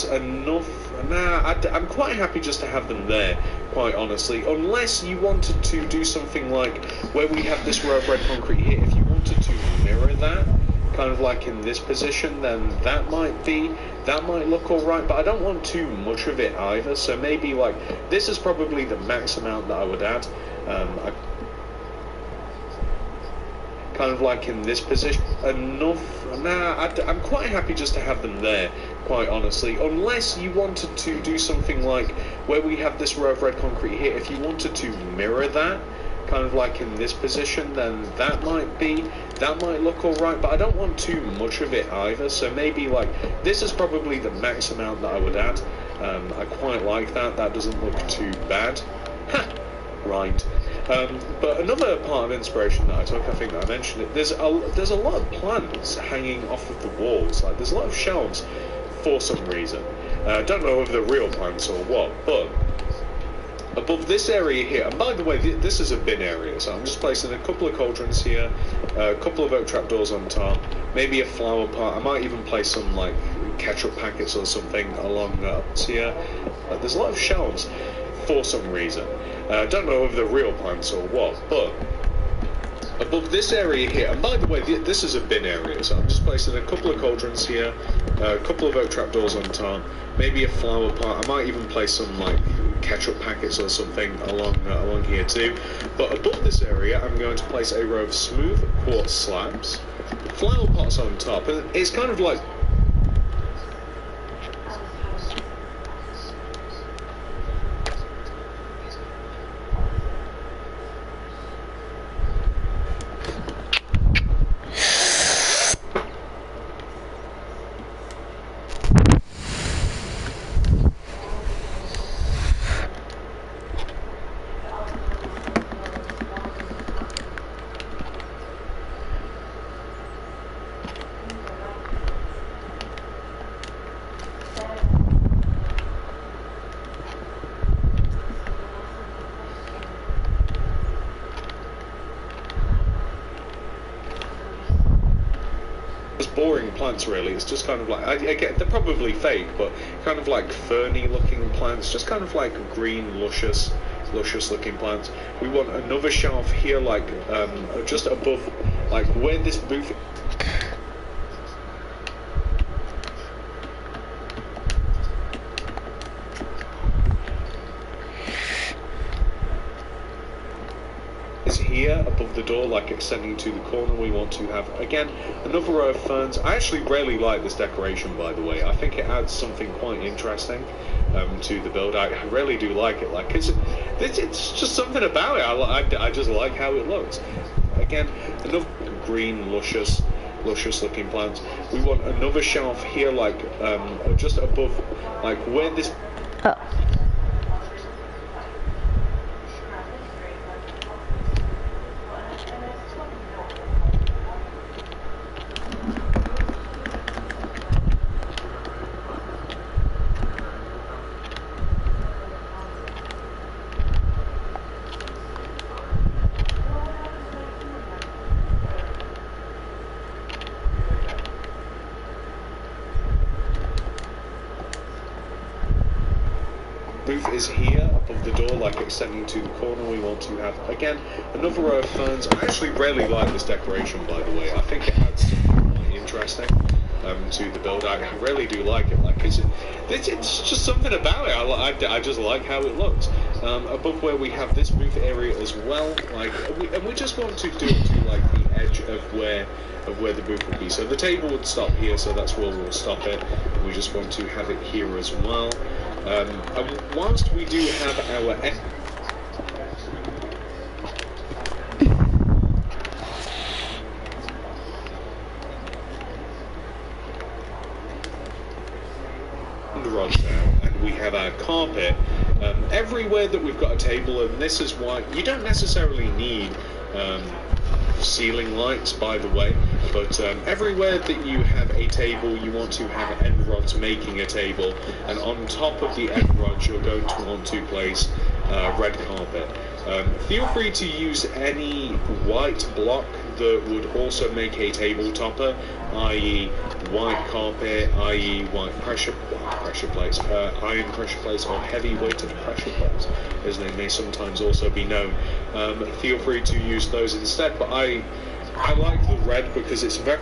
enough. Nah, I'm quite happy just to have them there, quite honestly. Unless you wanted to do something like where we have this row of red concrete here. If you wanted to mirror that, kind of like in this position, then that might look alright. But I don't want too much of it either. So maybe like this is probably the max amount that I would add. Kind of like in this position. Enough. Nah, I'm quite happy just to have them there, quite honestly. Unless you wanted to do something like where we have this row of red concrete here. If you wanted to mirror that, kind of like in this position, then that might look alright. But I don't want too much of it either. So maybe like this is probably the max amount that I would add. I quite like that. That doesn't look too bad. Ha! Right. But another part of inspiration that I took, I think that I mentioned it, there's a lot of plants hanging off of the walls. Like there's a lot of shelves for some reason. I don't know if they're real plants or what, but above this area here, and by the way, this is a bin area, so I'm just placing a couple of cauldrons here, a couple of oak trapdoors on top, maybe a flower pot. I might even place some like ketchup packets or something along here. There's a lot of shelves for some reason. I don't know if they're real plants or what, but above this area here, and by the way, this is a bin area, so I'm just placing a couple of cauldrons here, a couple of oak trapdoors on top, maybe a flower pot. I might even place some like ketchup packets or something along here too. But above this area, I'm going to place a row of smooth quartz slabs, flower pots on top, and it's kind of like boring plants really. It's just kind of like, I get they're probably fake, but kind of like ferny looking plants, just kind of like green luscious looking plants. We want another shelf here, like just above, like where this booth is here above the door, like extending to the corner. We want to have again another row of ferns. I actually really like this decoration, by the way. I think it adds something quite interesting to the build. I really do like it. Like it's just something about it. I just like how it looks. Again, another green luscious looking plants. We want another shelf here, like just above, like where this booth is here above the door, like extending to the corner. We want to have again another row of ferns. I actually really like this decoration, by the way. I think it adds something quite interesting to the build. I really do like it. Like it's just something about it. I just like how it looks. Above where we have this booth area as well, like we just want to do it to like the edge of where the booth would be. So the table would stop here, so that's where we'll stop it. We just want to have it here as well. And whilst we do have our rods now, and we have our carpet everywhere that we've got a table, and this is why you don't necessarily need ceiling lights, by the way, but everywhere that you have a table, you want to have end rods making a table, and on top of the end rods you're going to want to place red carpet. Feel free to use any white block that would also make a table topper, i.e. white carpet, i.e. white pressure plates, iron pressure plates, or heavy weighted pressure plates, as they may sometimes also be known. Feel free to use those instead, but I like the red because it's very...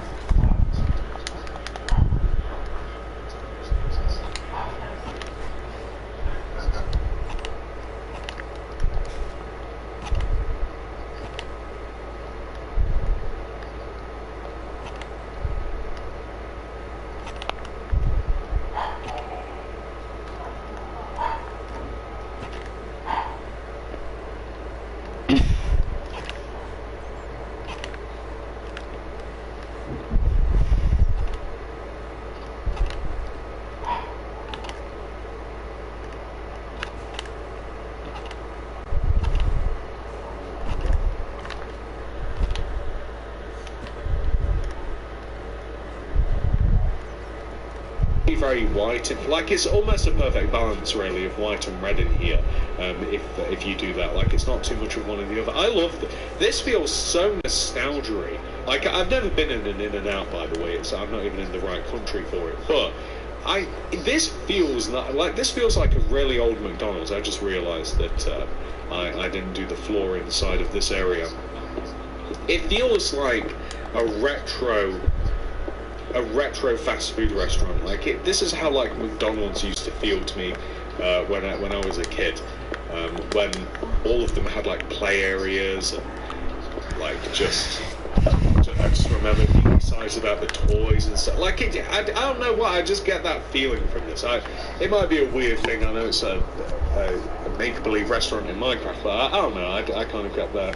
very white, like it's almost a perfect balance really of white and red in here. If you do that, like it's not too much of one or the other. I love this. Feels so nostalgic. Like I've never been in an In-N-Out, by the way. I'm not even in the right country for it, but this feels like a really old McDonald's. I just realised that I didn't do the floor inside of this area. It feels like a retro fast food restaurant. Like this is how like McDonald's used to feel to me when I was a kid. When all of them had like play areas and like I just remember being excited about the toys and stuff. Like I don't know why, I just get that feeling from this. It might be a weird thing. I know it's a make-believe restaurant in Minecraft, but I don't know. I kind of get that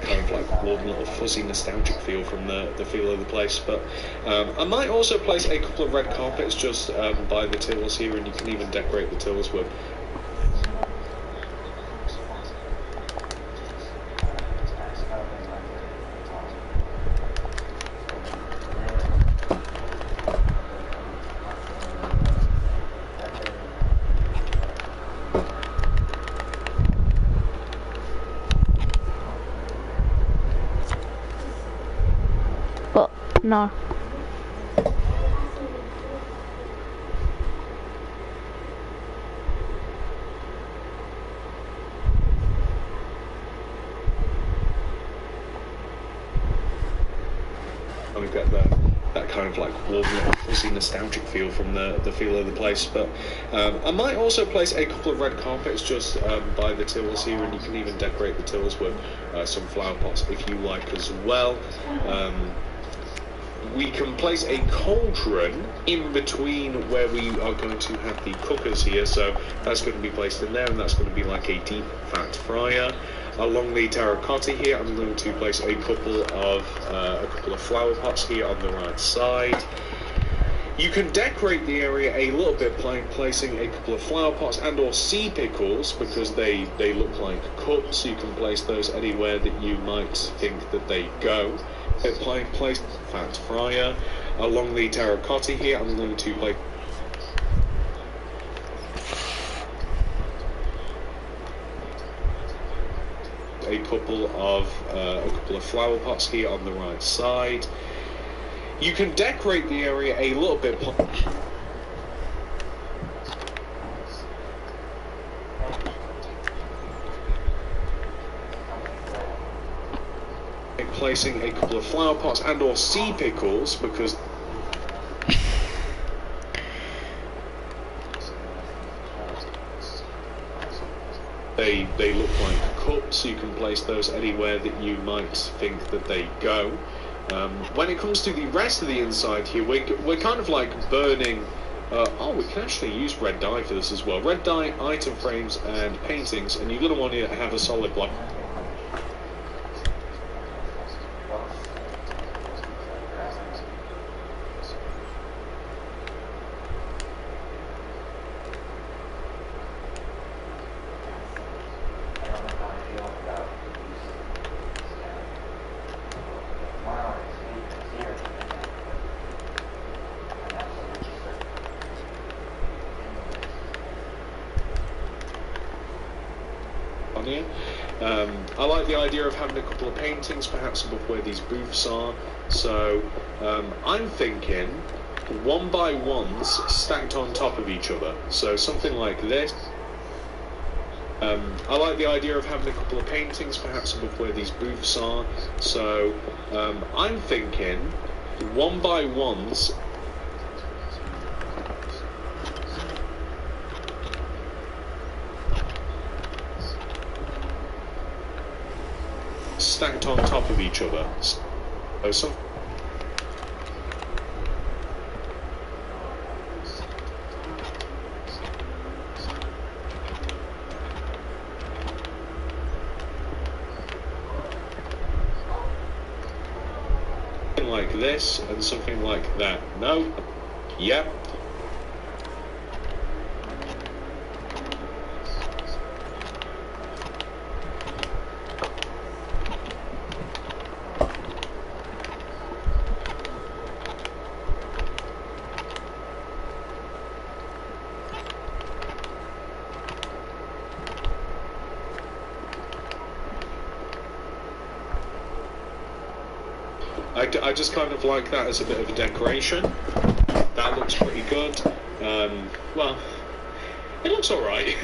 kind of like warm little fuzzy nostalgic feel from the feel of the place. But I might also place a couple of red carpets just by the tills here, and you can even decorate the tills with No. We've got that kind of like warm little fuzzy nostalgic feel from the feel of the place. But I might also place a couple of red carpets just by the tills here, and you can even decorate the tills with some flower pots if you like as well. We can place a cauldron in between where we are going to have the cookers here, so that's going to be placed in there, and that's going to be like a deep fat fryer. Along the terracotta here, I'm going to place a couple of flower pots here on the right side. You can decorate the area a little bit by placing a couple of flower pots and or sea pickles, because they look like cups. You can place those anywhere that you might think that they go. Place fat fryer. Along the terracotta here, I'm going to place a couple of flower pots here on the right side. You can decorate the area a little bit. Placing a couple of flower pots and or sea pickles, because they look like cups. You can place those anywhere that you might think that they go. When it comes to the rest of the inside here, we're kind of like burning. We can actually use red dye for this as well. Red dye, item frames, and paintings, and you're going to want to have a solid block. earlier. I like the idea of having a couple of paintings perhaps above where these booths are. So I'm thinking 1 by 1s stacked on top of each other. So something like this. I like the idea of having a couple of paintings perhaps above where these booths are. So I'm thinking 1 by 1s stacked on top of each other. So something like this and something like that. No? Yep. I just kind of like that as a bit of a decoration. That looks pretty good. Well, it looks alright.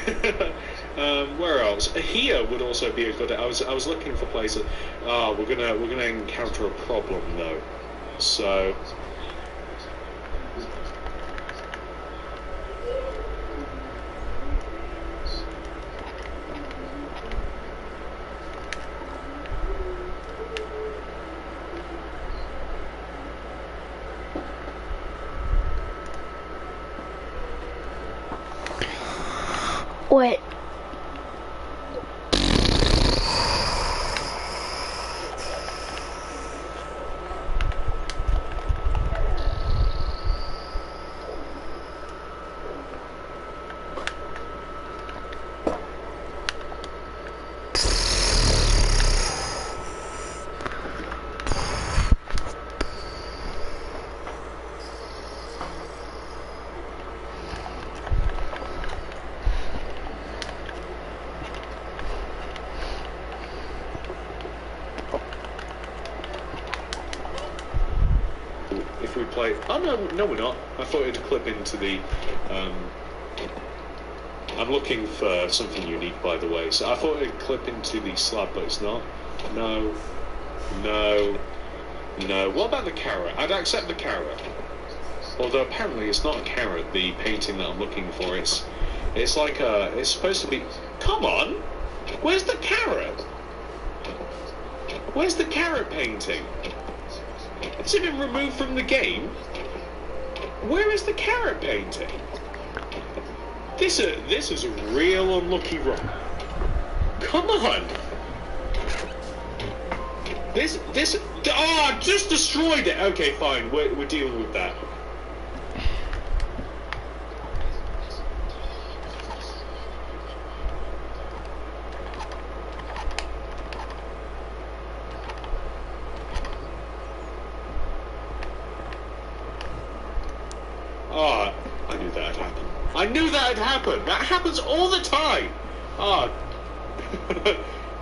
Where else? Here would also be a good. I was looking for places. We're gonna encounter a problem though. So. Wait. If we play, oh no, we're not. I thought it'd clip into the. I'm looking for something unique, by the way. So I thought it'd clip into the slab, but it's not. No. What about the carrot? I'd accept the carrot. Although apparently it's not a carrot. The painting that I'm looking for, it's like a. It's supposed to be. Come on, where's the carrot? Where's the carrot painting? Has it been removed from the game? Where is the carrot painting? This is a real unlucky run. Come on! I just destroyed it! Okay, fine, we're dealing with that. I knew that'd happen. I knew that'd happen! That happens all the time!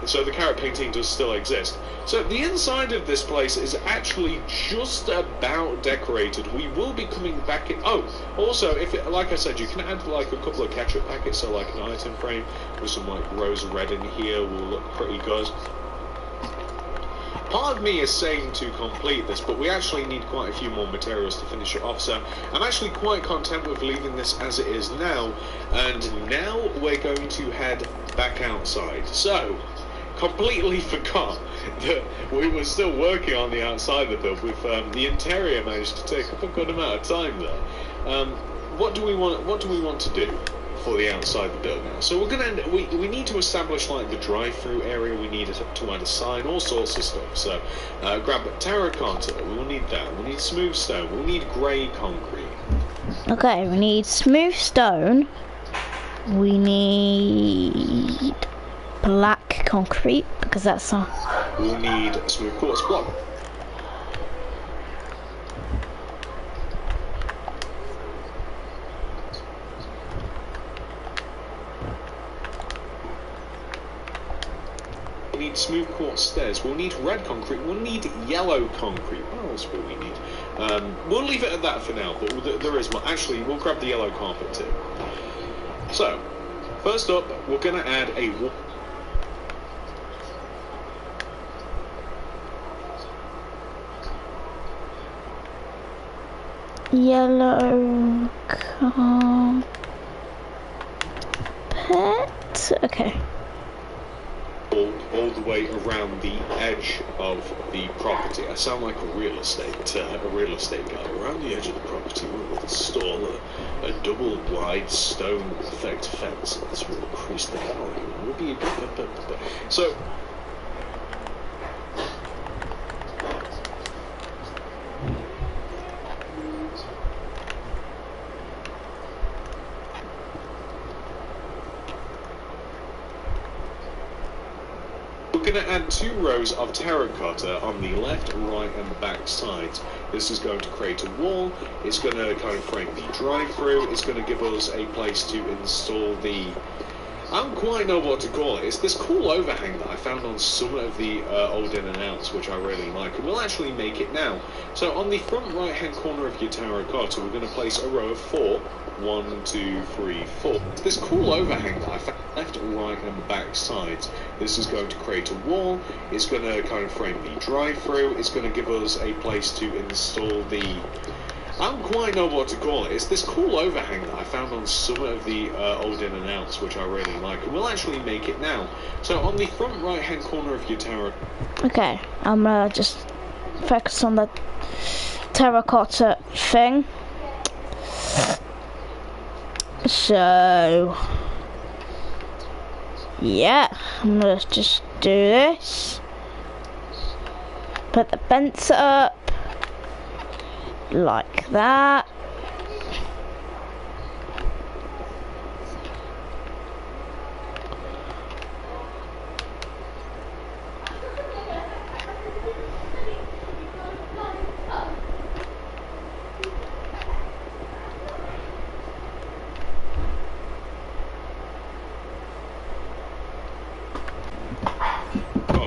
So the carrot painting does still exist. So the inside of this place is actually just about decorated. We will be coming back in... Oh, also, like I said, you can add like a couple of ketchup packets, so like an item frame with some like rose red in here will look pretty good. Part of me is saying to complete this, but we actually need quite a few more materials to finish it off, so I'm actually quite content with leaving this as it is now, and now we're going to head back outside. So, completely forgot that we were still working on the outside of the build, with the interior managed to take up a good amount of time there. What do we want to do for the outside of the build now? So we're gonna we need to establish like the drive-through area. We need to add a sign, all sorts of stuff. So grab terracotta. We will need that. We need smooth stone. We'll need grey concrete. Okay, we need smooth stone. We need black concrete because that's our... We'll need a smooth quartz block. need smooth quartz stairs. We'll need red concrete. We'll need yellow concrete. What else will we need? We'll leave it at that for now, but there is more. Actually, we'll grab the yellow carpet too. So, first up, we're going to add a wall. Yellow carpet. Okay. All the way around the edge of the property. I sound like a real estate guy. Around the edge of the property, we'll install a double wide stone effect fence. This will increase the value. Will be a good. So. We're going to add 2 rows of terracotta on the left, right and back sides. This is going to create a wall, it's going to kind of frame the drive-through, it's going to give us a place to install the... I don't quite know what to call it. It's this cool overhang that I found on some of the old In-N-Outs, which I really like, and we'll actually make it now. So on the front right-hand corner of your terracotta, we're going to place a row of 4. 1, 2, 3, 4. This cool overhang that I found left, right and back sides. This is going to create a wall, it's going to kind of frame the drive-through, it's going to give us a place to install the... I don't quite know what to call it. It's this cool overhang that I found on some of the old In-N-Outs, which I really like, and we'll actually make it now. So on the front right-hand corner of your terracotta... Okay, I'm gonna just focus on the terracotta thing. So, yeah, I'm gonna just do this. Put the fence up like that.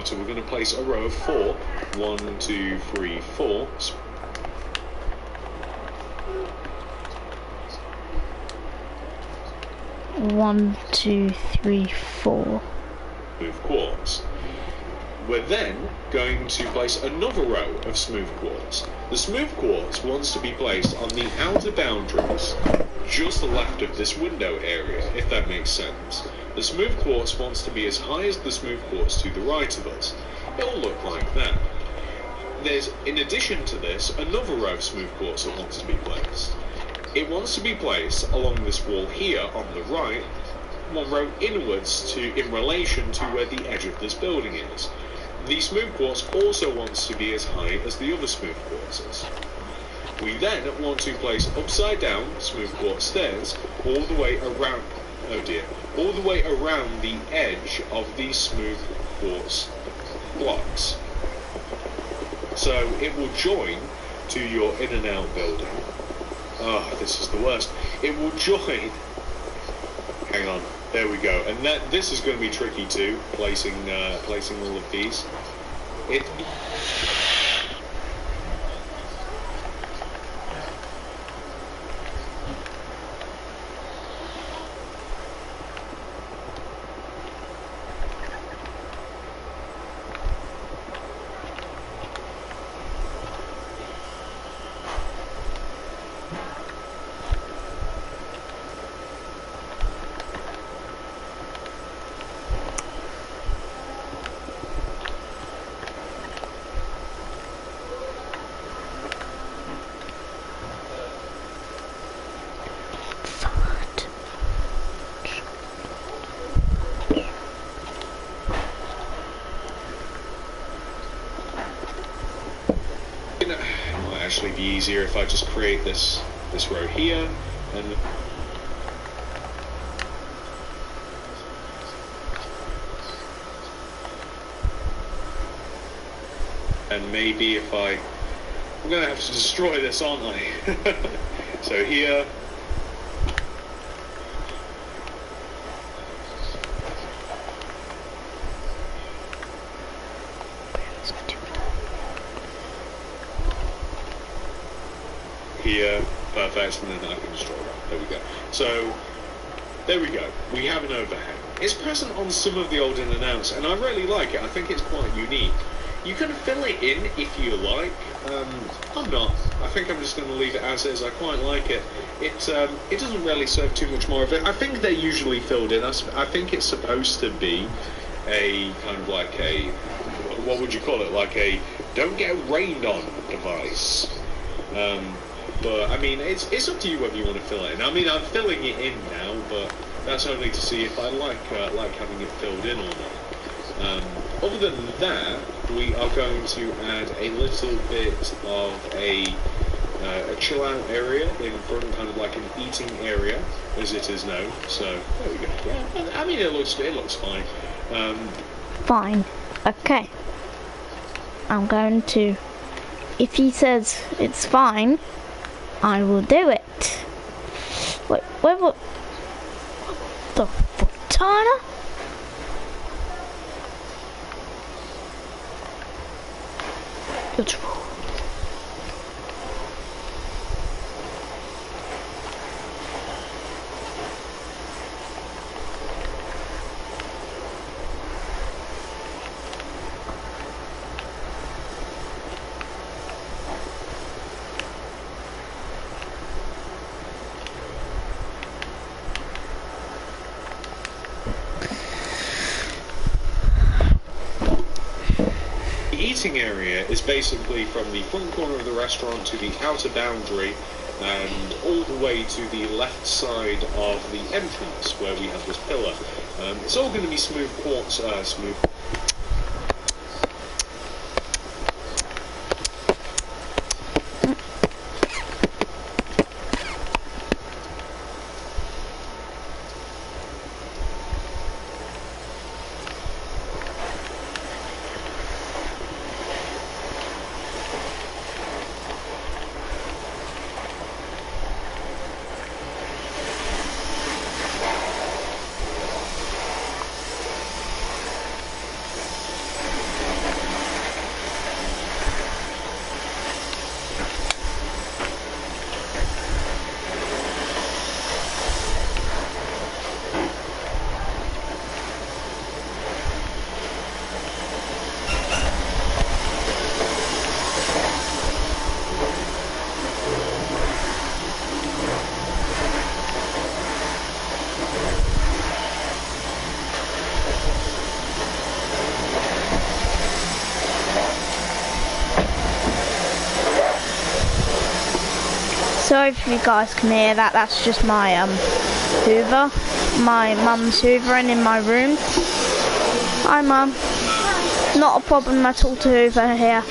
So we're going to place a row of 4. 1, 2, 3, 4. One, 2, 3, 4. Smooth quartz. We're then going to place another row of smooth quartz. The smooth quartz wants to be placed on the outer boundaries, just left of this window area, if that makes sense. The smooth quartz wants to be as high as the smooth quartz to the right of us. It'll look like that. There's, in addition to this, another row of smooth quartz that wants to be placed. It wants to be placed along this wall here on the right, 1 row inwards in relation to where the edge of this building is. The smooth quartz also wants to be as high as the other smooth quartzes. We then want to place upside down smooth quartz stairs all the way around, oh dear, all the way around the edge of these smooth quartz blocks. So it will join to your In-N-Out building. Oh, this is the worst. It will join. Hang on, there we go. And this is going to be tricky too, placing all of these. It might actually be easier if I just create this row here and maybe if I'm gonna have to destroy this, aren't I? So here. here, perfect, and then I can destroy that. There we go. So, there we go. We have an overhang. It's present on some of the old in and outs, and I really like it. I think it's quite unique. You can fill it in if you like. I'm not. I think I'm just going to leave it as is. I quite like it. It doesn't really serve too much more of it. I think they're usually filled in. I think it's supposed to be a kind of like a, what would you call it? Like a don't get rained on device. But I mean, it's up to you whether you want to fill it in. I mean, I'm filling it in now, but that's only to see if I like having it filled in or not. Other than that, we are going to add a little bit of a chill out area in front, kind of like an eating area, as it is known. So there we go. Yeah, I mean, it looks fine. Fine. Okay. I'm going to. If he says it's fine, I will do it. Wait, what the fuck, Tyler? Beautiful. Eating area is basically from the front corner of the restaurant to the outer boundary and all the way to the left side of the entrance where we have this pillar. It's all going to be smooth quartz, smooth. Sorry if you guys can hear that, that's just my Hoover, my mum's hoovering in my room. Hi Mum, not a problem at all to Hoover here.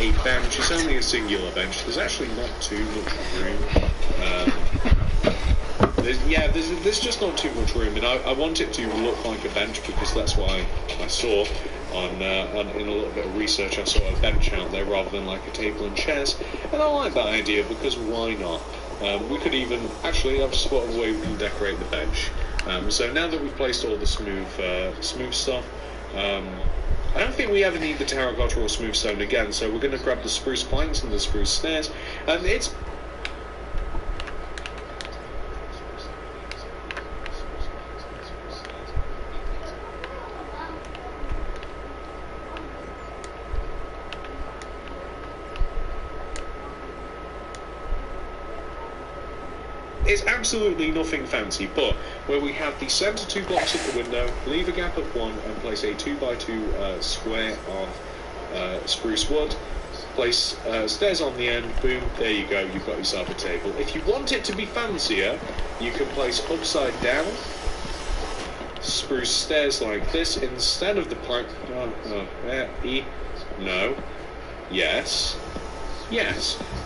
A bench, it's only a singular bench, there's actually not too much room. There's just not too much room, and I want it to look like a bench because that's what I saw in a little bit of research. I saw a bench out there rather than like a table and chairs, and I like that idea because why not? We could even, actually, I've just thought of a way we can decorate the bench. So now that we've placed all the smooth stuff, I don't think we ever need the terracotta or smooth stone again, so we're going to grab the spruce planks and the spruce stairs, and it's absolutely nothing fancy, but where we have the centre 2 blocks of the window, leave a gap of 1 and place a 2x2 square of spruce wood, place stairs on the end, boom, there you go, you've got yourself a table. If you want it to be fancier, you can place upside down spruce stairs like this instead of the plank. No, yes,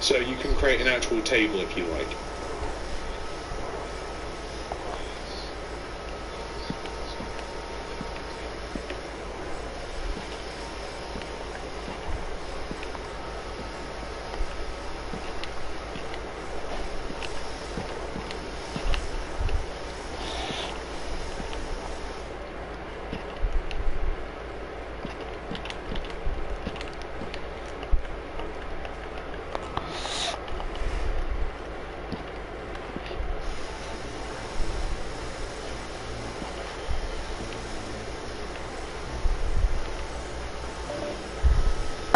so you can create an actual table if you like.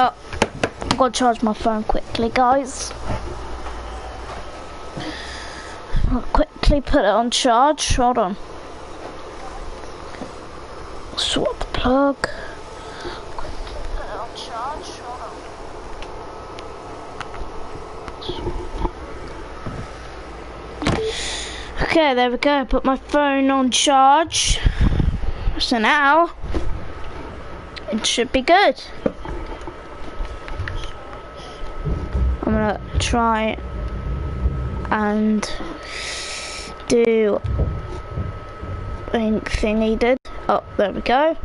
Oh, I've got to charge my phone quickly, guys. I'll quickly put it on charge. Hold on. Swap the plug. Quickly put it on charge. Hold on. Okay, there we go. Put my phone on charge. So now it should be good. I'm gonna try and do thing needed. Oh, there we go.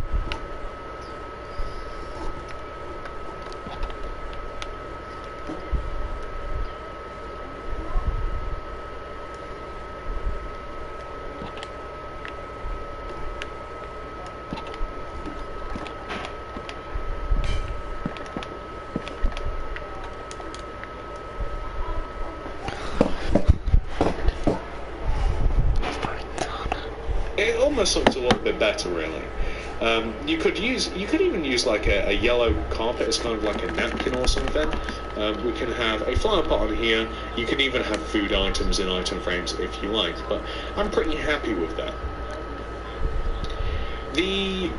It almost looks a little bit better, really. You could even use like a yellow carpet as kind of like a napkin or something. We can have a flower pot on here. You can even have food items in item frames if you like, but I'm pretty happy with that. The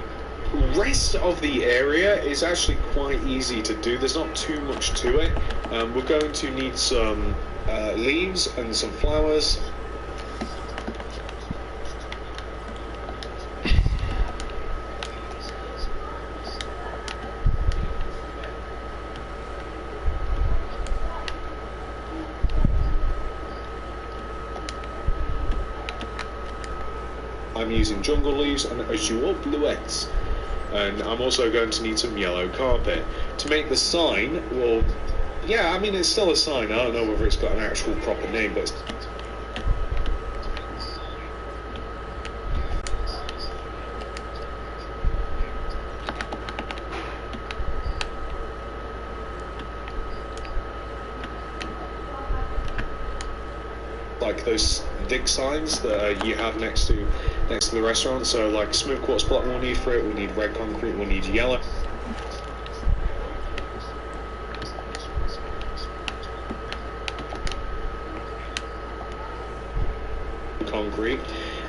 rest of the area is actually quite easy to do. There's not too much to it. We're going to need some leaves and some flowers. I'm using jungle leaves and azure bluets, and I'm also going to need some yellow carpet to make the sign. Well, yeah, I mean it's still a sign. I don't know whether it's got an actual proper name, but like those dig signs that you have next to the restaurant. So like smooth quartz block we'll need for it, we'll need red concrete, we'll need yellow concrete,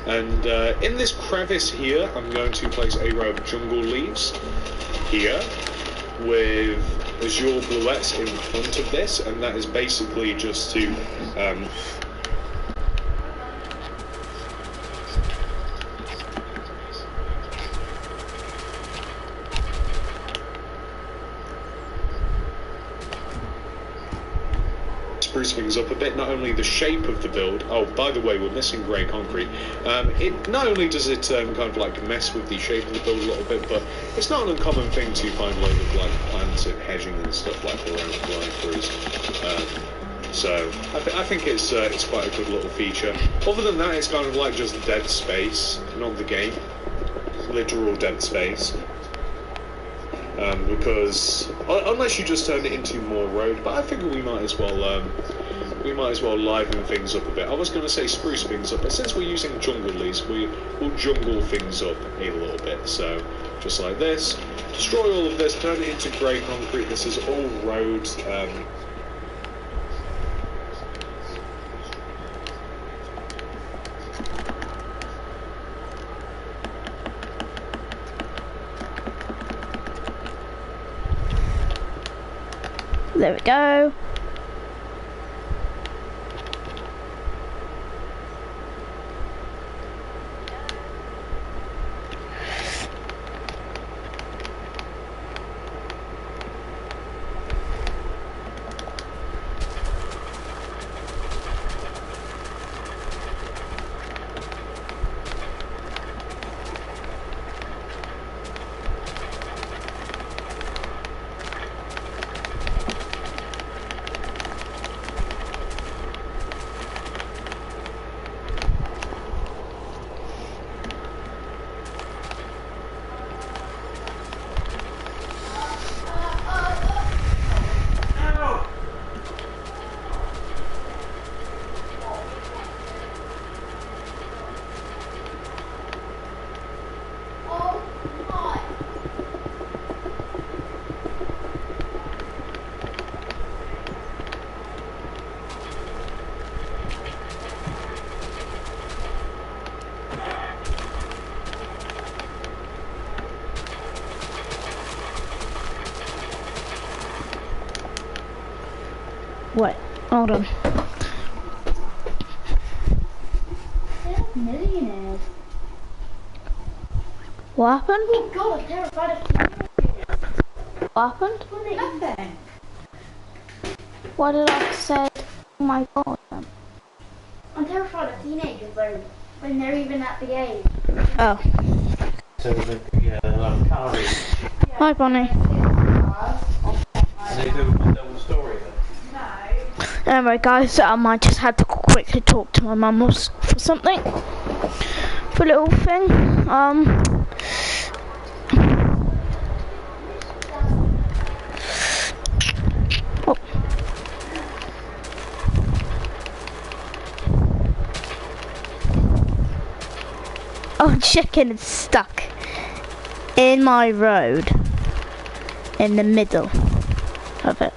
and in this crevice here I'm going to place a row of jungle leaves here with azure bluets in front of this, and that is basically just to spruce things up a bit. Not only the shape of the build, oh by the way we're missing grey concrete, it not only does it kind of like mess with the shape of the build a little bit, but it's not an uncommon thing to find a load of like planted hedging and stuff like around drive-throughs. So I think it's quite a good little feature. Other than that, it's kind of like just dead space, not the game, literal dead space. Because unless you just turn it into more road, but I figure we might as well liven things up a bit. I was going to say spruce things up, but since we're using jungle leaves, we'll jungle things up a little bit. So just like this, destroy all of this, turn it into grey concrete. This is all roads. There we go. Wait, hold on. They're millionaires. What happened? Oh God, I'm terrified of What happened? nothing. Why did I say, oh my god? I'm terrified of teenagers though, when they're even at the age. Oh. So yeah, they'll have calories. Hi, Bonnie. And they do a double story then. Anyway, guys, I just had to quickly talk to my mum for something. For a little thing. Oh. Oh, chicken is stuck in my road, in the middle of it.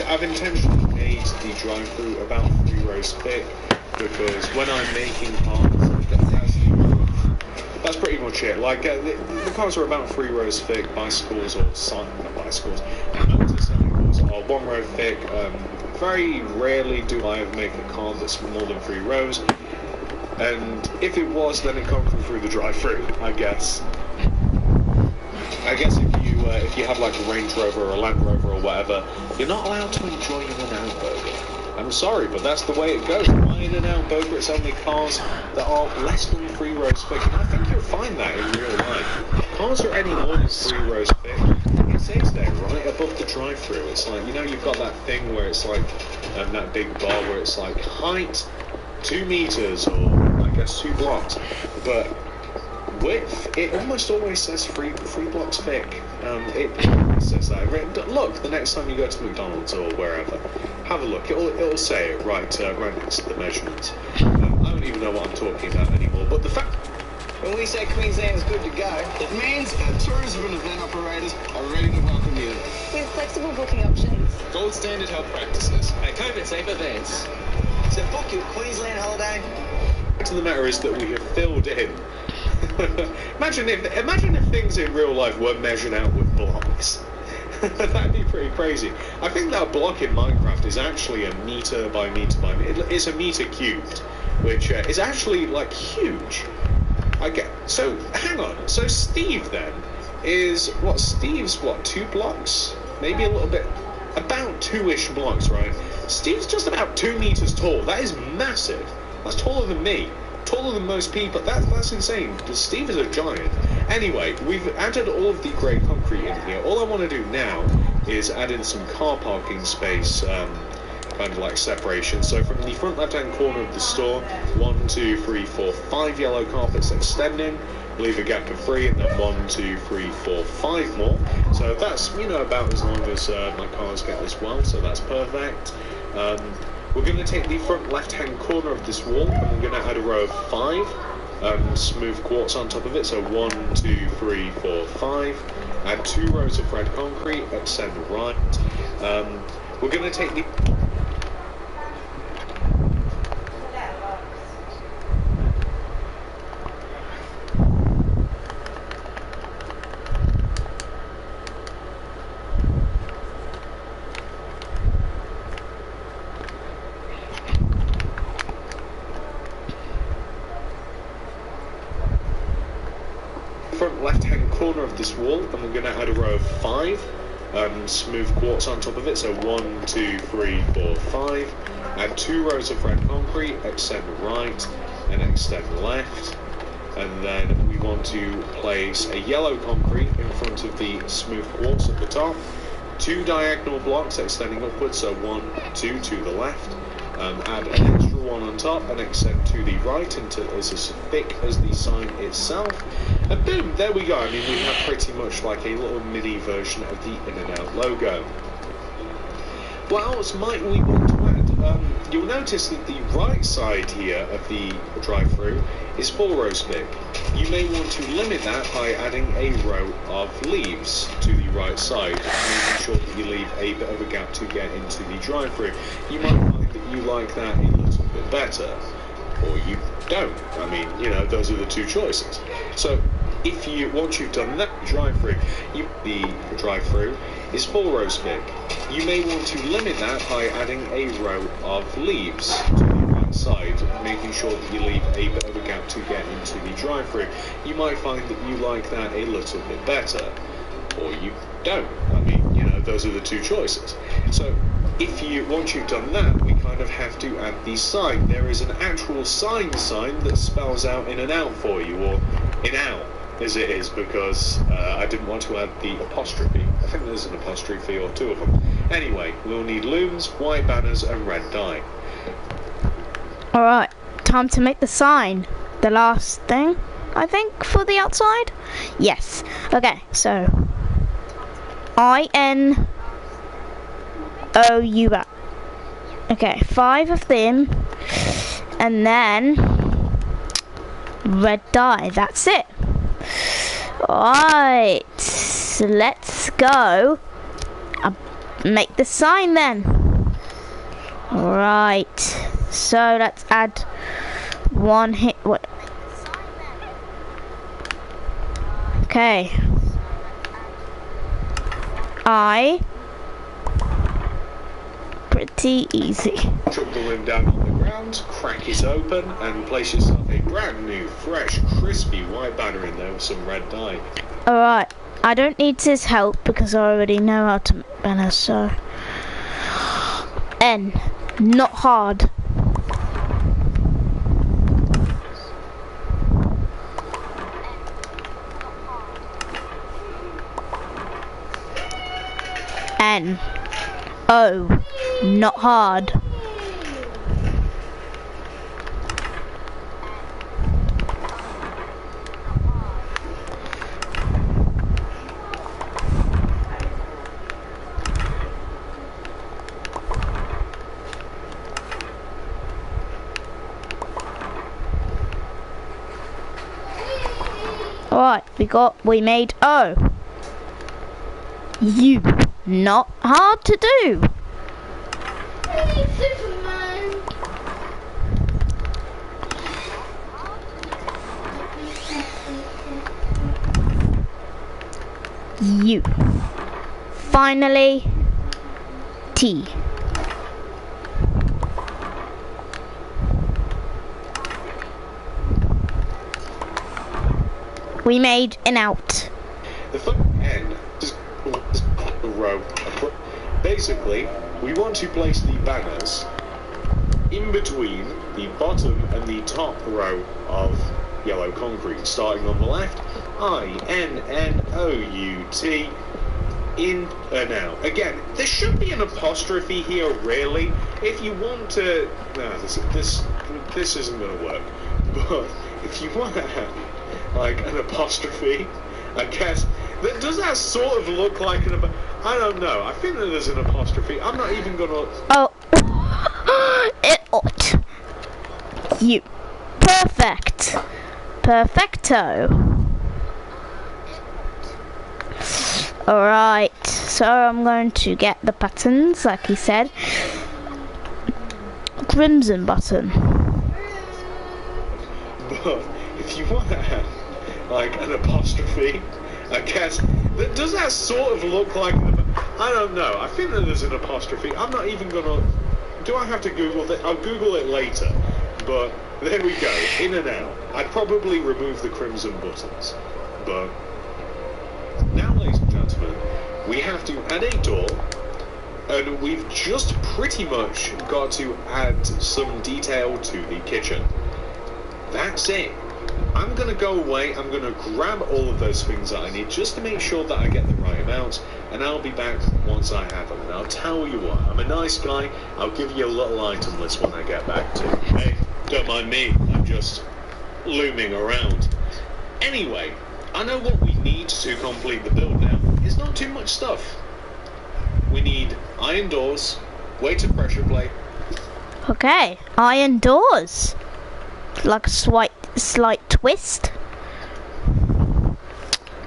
I've intentionally made the drive-through about 3 rows thick because when I'm making cars, that's pretty much it. Like the cars are about 3 rows thick. Bicycles or not bicycles, motorcycles are 1 row thick. Very rarely do I ever make a car that's more than 3 rows. And if it was, then it comes through the drive-through, I guess. If you have like a Range Rover or a Land Rover or whatever, you're not allowed to enjoy an In-N-Out burger. I'm sorry, but that's the way it goes. My In-N-Out burger, it's only cars that are less than 3 rows thick, and I think you'll find that in real life. Cars are any more than 3 rows thick. It says there, right above the drive-through. It's like, you know, you've got that thing where it's like that big bar where it's like height 2 meters or I guess 2 blocks, but width, it almost always says 3 blocks thick. It says that. Look, the next time you go to McDonald's or wherever, have a look. It'll say it right next to the measurements. I don't even know what I'm talking about anymore. But the fact, when we say Queensland is good to go, it means our tourism and event operators are ready to welcome you. With flexible booking options, Gold standard health practices, and COVID-safe events. So book your Queensland holiday. the fact of the matter is that we have filled in. Imagine if things in real life were measured out with blocks. That'd be pretty crazy. I think that block in Minecraft is actually a meter by meter by meter. It's a meter cubed, which is actually like huge. So hang on. So Steve then is what? Steve's what? 2 blocks? Maybe a little bit. About 2-ish blocks, right? Steve's just about 2 meters tall. That is massive. That's taller than me. Taller than most people. That's insane. Steve is a giant. Anyway, we've added all of the grey concrete in here. All I want to do now is add in some car parking space, kind of like separation. So from the front left-hand corner of the store, 1, 2, 3, 4, 5 yellow carpets extending. Leave a gap of 3, and then 1, 2, 3, 4, 5 more. So that's, you know, about as long as my cars get as well. So that's perfect. We're going to take the front left-hand corner of this wall, and we're going to add a row of 5 smooth quartz on top of it. So 1, 2, 3, 4, 5. Add 2 rows of red concrete, extend right. We're going to take the... front left-hand corner of this wall, and we're going to add a row of 5 smooth quartz on top of it. So 1, 2, 3, 4, 5. Add 2 rows of red concrete, extend right and extend left. And then we want to place a yellow concrete in front of the smooth quartz at the top. 2 diagonal blocks extending upwards, so 1, 2 to the left. Add an extra one on top and extend to the right until it's as thick as the sign itself. And boom, there we go. I mean, we have pretty much like a little mini version of the In-N-Out logo. What else might we want to add? You'll notice that the right side here of the drive-through is 4 rows big. You may want to limit that by adding a row of leaves to the right side, making sure that you leave a bit of a gap to get into the drive-through. You might find that you like that a little bit better, or you don't. I mean, you know, those are the 2 choices. So if you, once you've done that drive-through, the drive-through is 4 rows big. You may want to limit that by adding a row of leaves to the right side, making sure that you leave a bit of a gap to get into the drive-through. You might find that you like that a little bit better, or you don't. I mean, you know, those are the 2 choices. So if you, once you've done that, we kind of have to add the sign. There is an actual sign that spells out In-N-Out for you, or In-Out as it is, because I didn't want to add the apostrophe. I think there's an apostrophe or 2 of them. Anyway, we'll need looms, white banners and red dye. Alright, time to make the sign. The last thing, I think, for the outside? Yes. Okay, so I-N-O-U. Okay, 5 of them, and then red dye. That's it. Alright, so let's go make the sign then. Alright, so let's add 1 hit. What? Okay. Pretty easy. Chuck the limb down on the ground, crack it open, and place yourself a brand new, fresh, crispy white banner in there with some red dye. Alright, I don't need his help because I already know how to make banners, so. N, not hard. N, O, not hard. Alright, we made O. U, not hard to do. U. Finally, T. We made an out. The front end is a row. Basically, we want to place the banners in between the bottom and the top row of yellow concrete. Starting on the left, I-N-N-O-U-T, in and out. Again, there should be an apostrophe here, really. If you want to... No, this isn't going to work. But if you want to have, like, an apostrophe, I guess... Does that sort of look like an... I don't know. I think that there's an apostrophe. I'm not even going to... Oh. It ought. You. Perfect. Perfecto. Alright, so I'm going to get the buttons, like he said. Crimson button. But if you want to have, like, an apostrophe, I guess, does that sort of look like I don't know. I think that there's an apostrophe. I'm not even going to... Do I have to Google it? I'll Google it later. But there we go. In and out. I'd probably remove the crimson buttons. But we have to add a door, and we've just pretty much got to add some detail to the kitchen. That's it. I'm going to go away, I'm going to grab all of those things that I need just to make sure that I get the right amount, and I'll be back once I have them. And I'll tell you what, I'm a nice guy, I'll give you a little item list when I get back to it. Hey, don't mind me, I'm just looming around. Anyway, I know what we need to complete the build now. It's not too much stuff. We need iron doors, weighted pressure plate. Okay, iron doors. Like a slight twist.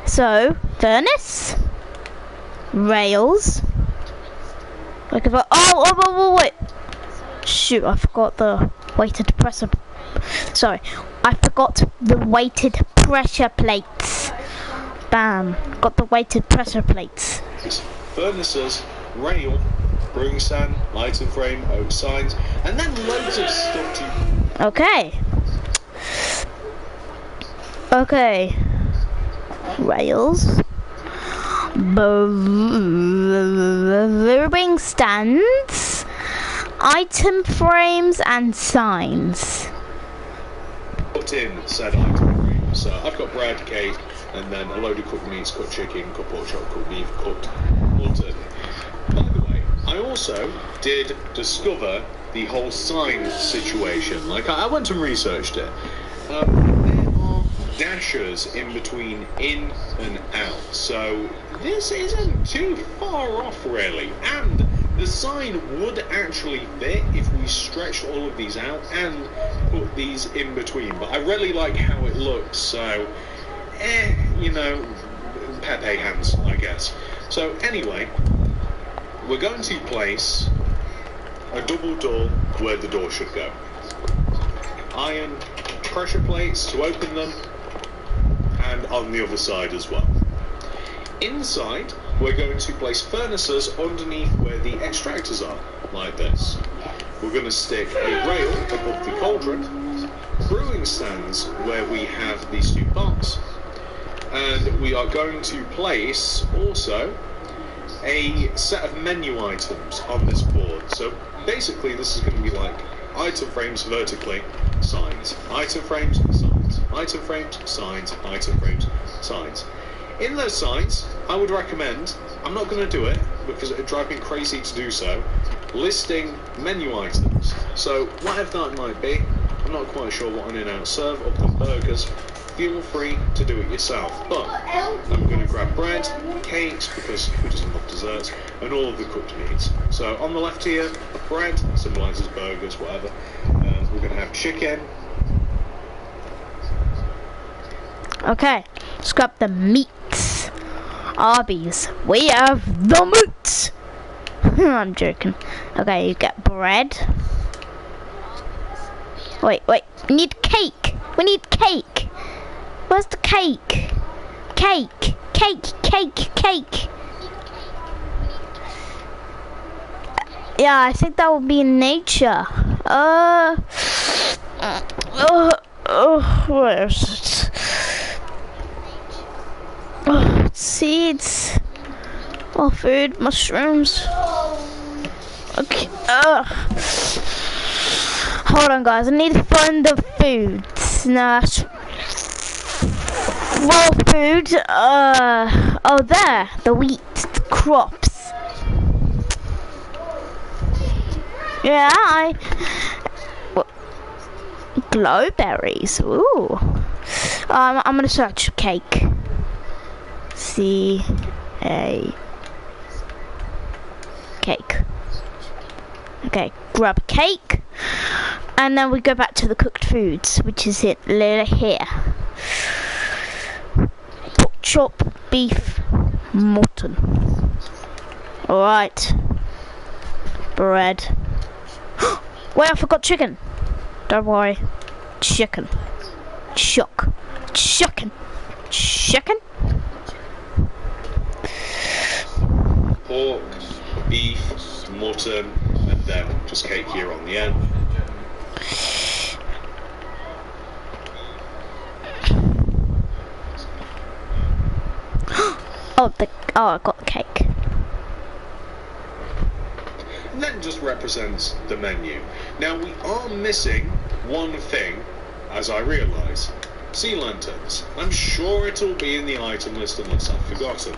So, furnace, rails. Like if wait. Shoot, I forgot the weighted pressure. Sorry, I forgot the weighted pressure plates. Bam, got the weighted pressure plates. Furnaces, rail, brewing stand, lighting frame, oak signs, and then loads of stuff to... Okay, rails, brewing stands, item frames and signs. Put in said item frame. So I've got bread, cake, and then a load of cooked meats, cooked chicken, cooked pork chop, cooked beef, cooked mutton. By the way, I also did discover the whole sign situation. Like, I went and researched it. There are dashers in between in and out, so this isn't too far off really, and the sign would actually fit if we stretched all of these out and put these in between, but I really like how it looks, so you know, Pepe hands, I guess. So anyway, we're going to place a double door where the door should go. Iron pressure plates to open them, and on the other side as well. Inside, we're going to place furnaces underneath where the extractors are, like this. We're going to stick a rail above the cauldron, brewing stands where we have these two pots, and we are going to place also a set of menu items on this board. So basically this is going to be like item frames vertically, signs, item frames, signs, item frames, signs, item frames, signs. In those signs, I would recommend, I'm not going to do it because it would drive me crazy to do so, listing menu items. So whatever that might be, I'm not quite sure what In-N-Out serve other than burgers. Feel free to do it yourself, but I'm going to grab bread, cakes, because who doesn't love desserts, and all of the cooked meats. So on the left here, bread, symbolises burgers, whatever. We're going to have chicken. Okay, let's grab the meats. Arby's, we have the meats. I'm joking. Okay, you get bread. Wait, we need cake. We need cake. Where's the cake? Cake. Yeah, I think that would be in nature. Where is it? Seeds. Oh, food, mushrooms. Okay. Hold on, guys. I need to find the foods. No, well, food. Oh, there. The wheat, the crops. Yeah, Glowberries. Ooh. I'm gonna search cake. C-A. Cake. Okay, grab cake. And then we go back to the cooked foods, which is it here. Pork chop, beef, mutton. Alright. Bread. Wait, I forgot chicken. Don't worry. Chicken. Chicken. Pork, beef, mutton, and then just cake here on the end. Oh, I got the cake. then just represents the menu. Now we are missing one thing, as I realise. Sea lanterns. I'm sure it'll be in the item list unless I've forgotten.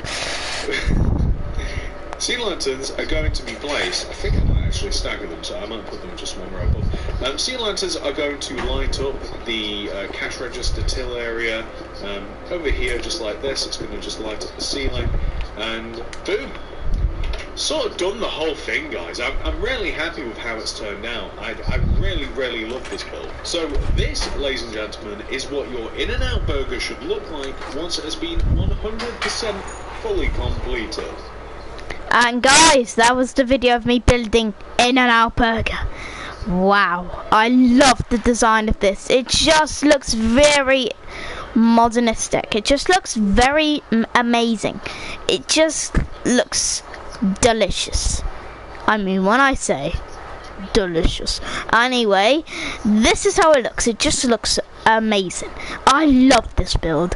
Sea lanterns are going to be placed, I think I might actually stagger them, so I might put them just one row above. Sea lanterns are going to light up the cash register till area. Over here, just like this, it's going to just light up the ceiling, and boom! Sort of done the whole thing, guys. I'm really happy with how it's turned out. I really love this build. So this, ladies and gentlemen, is what your In-N-Out burger should look like once it has been 100% fully completed. And guys, that was the video of me building In-N-Out burger. Wow, I love the design of this. It just looks very modernistic. It just looks very amazing. It just looks delicious. I mean, when I say delicious. Anyway, this is how it looks. It just looks amazing. I love this build.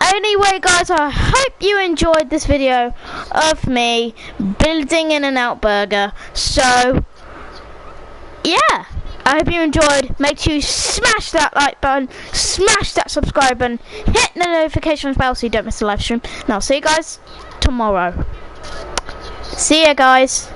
Anyway, guys, I hope you enjoyed this video of me building In-N-Out burger. So yeah, I hope you enjoyed. Make sure you smash that like button, smash that subscribe button, hit the notifications bell so you don't miss the live stream. And I'll see you guys tomorrow. See ya, guys.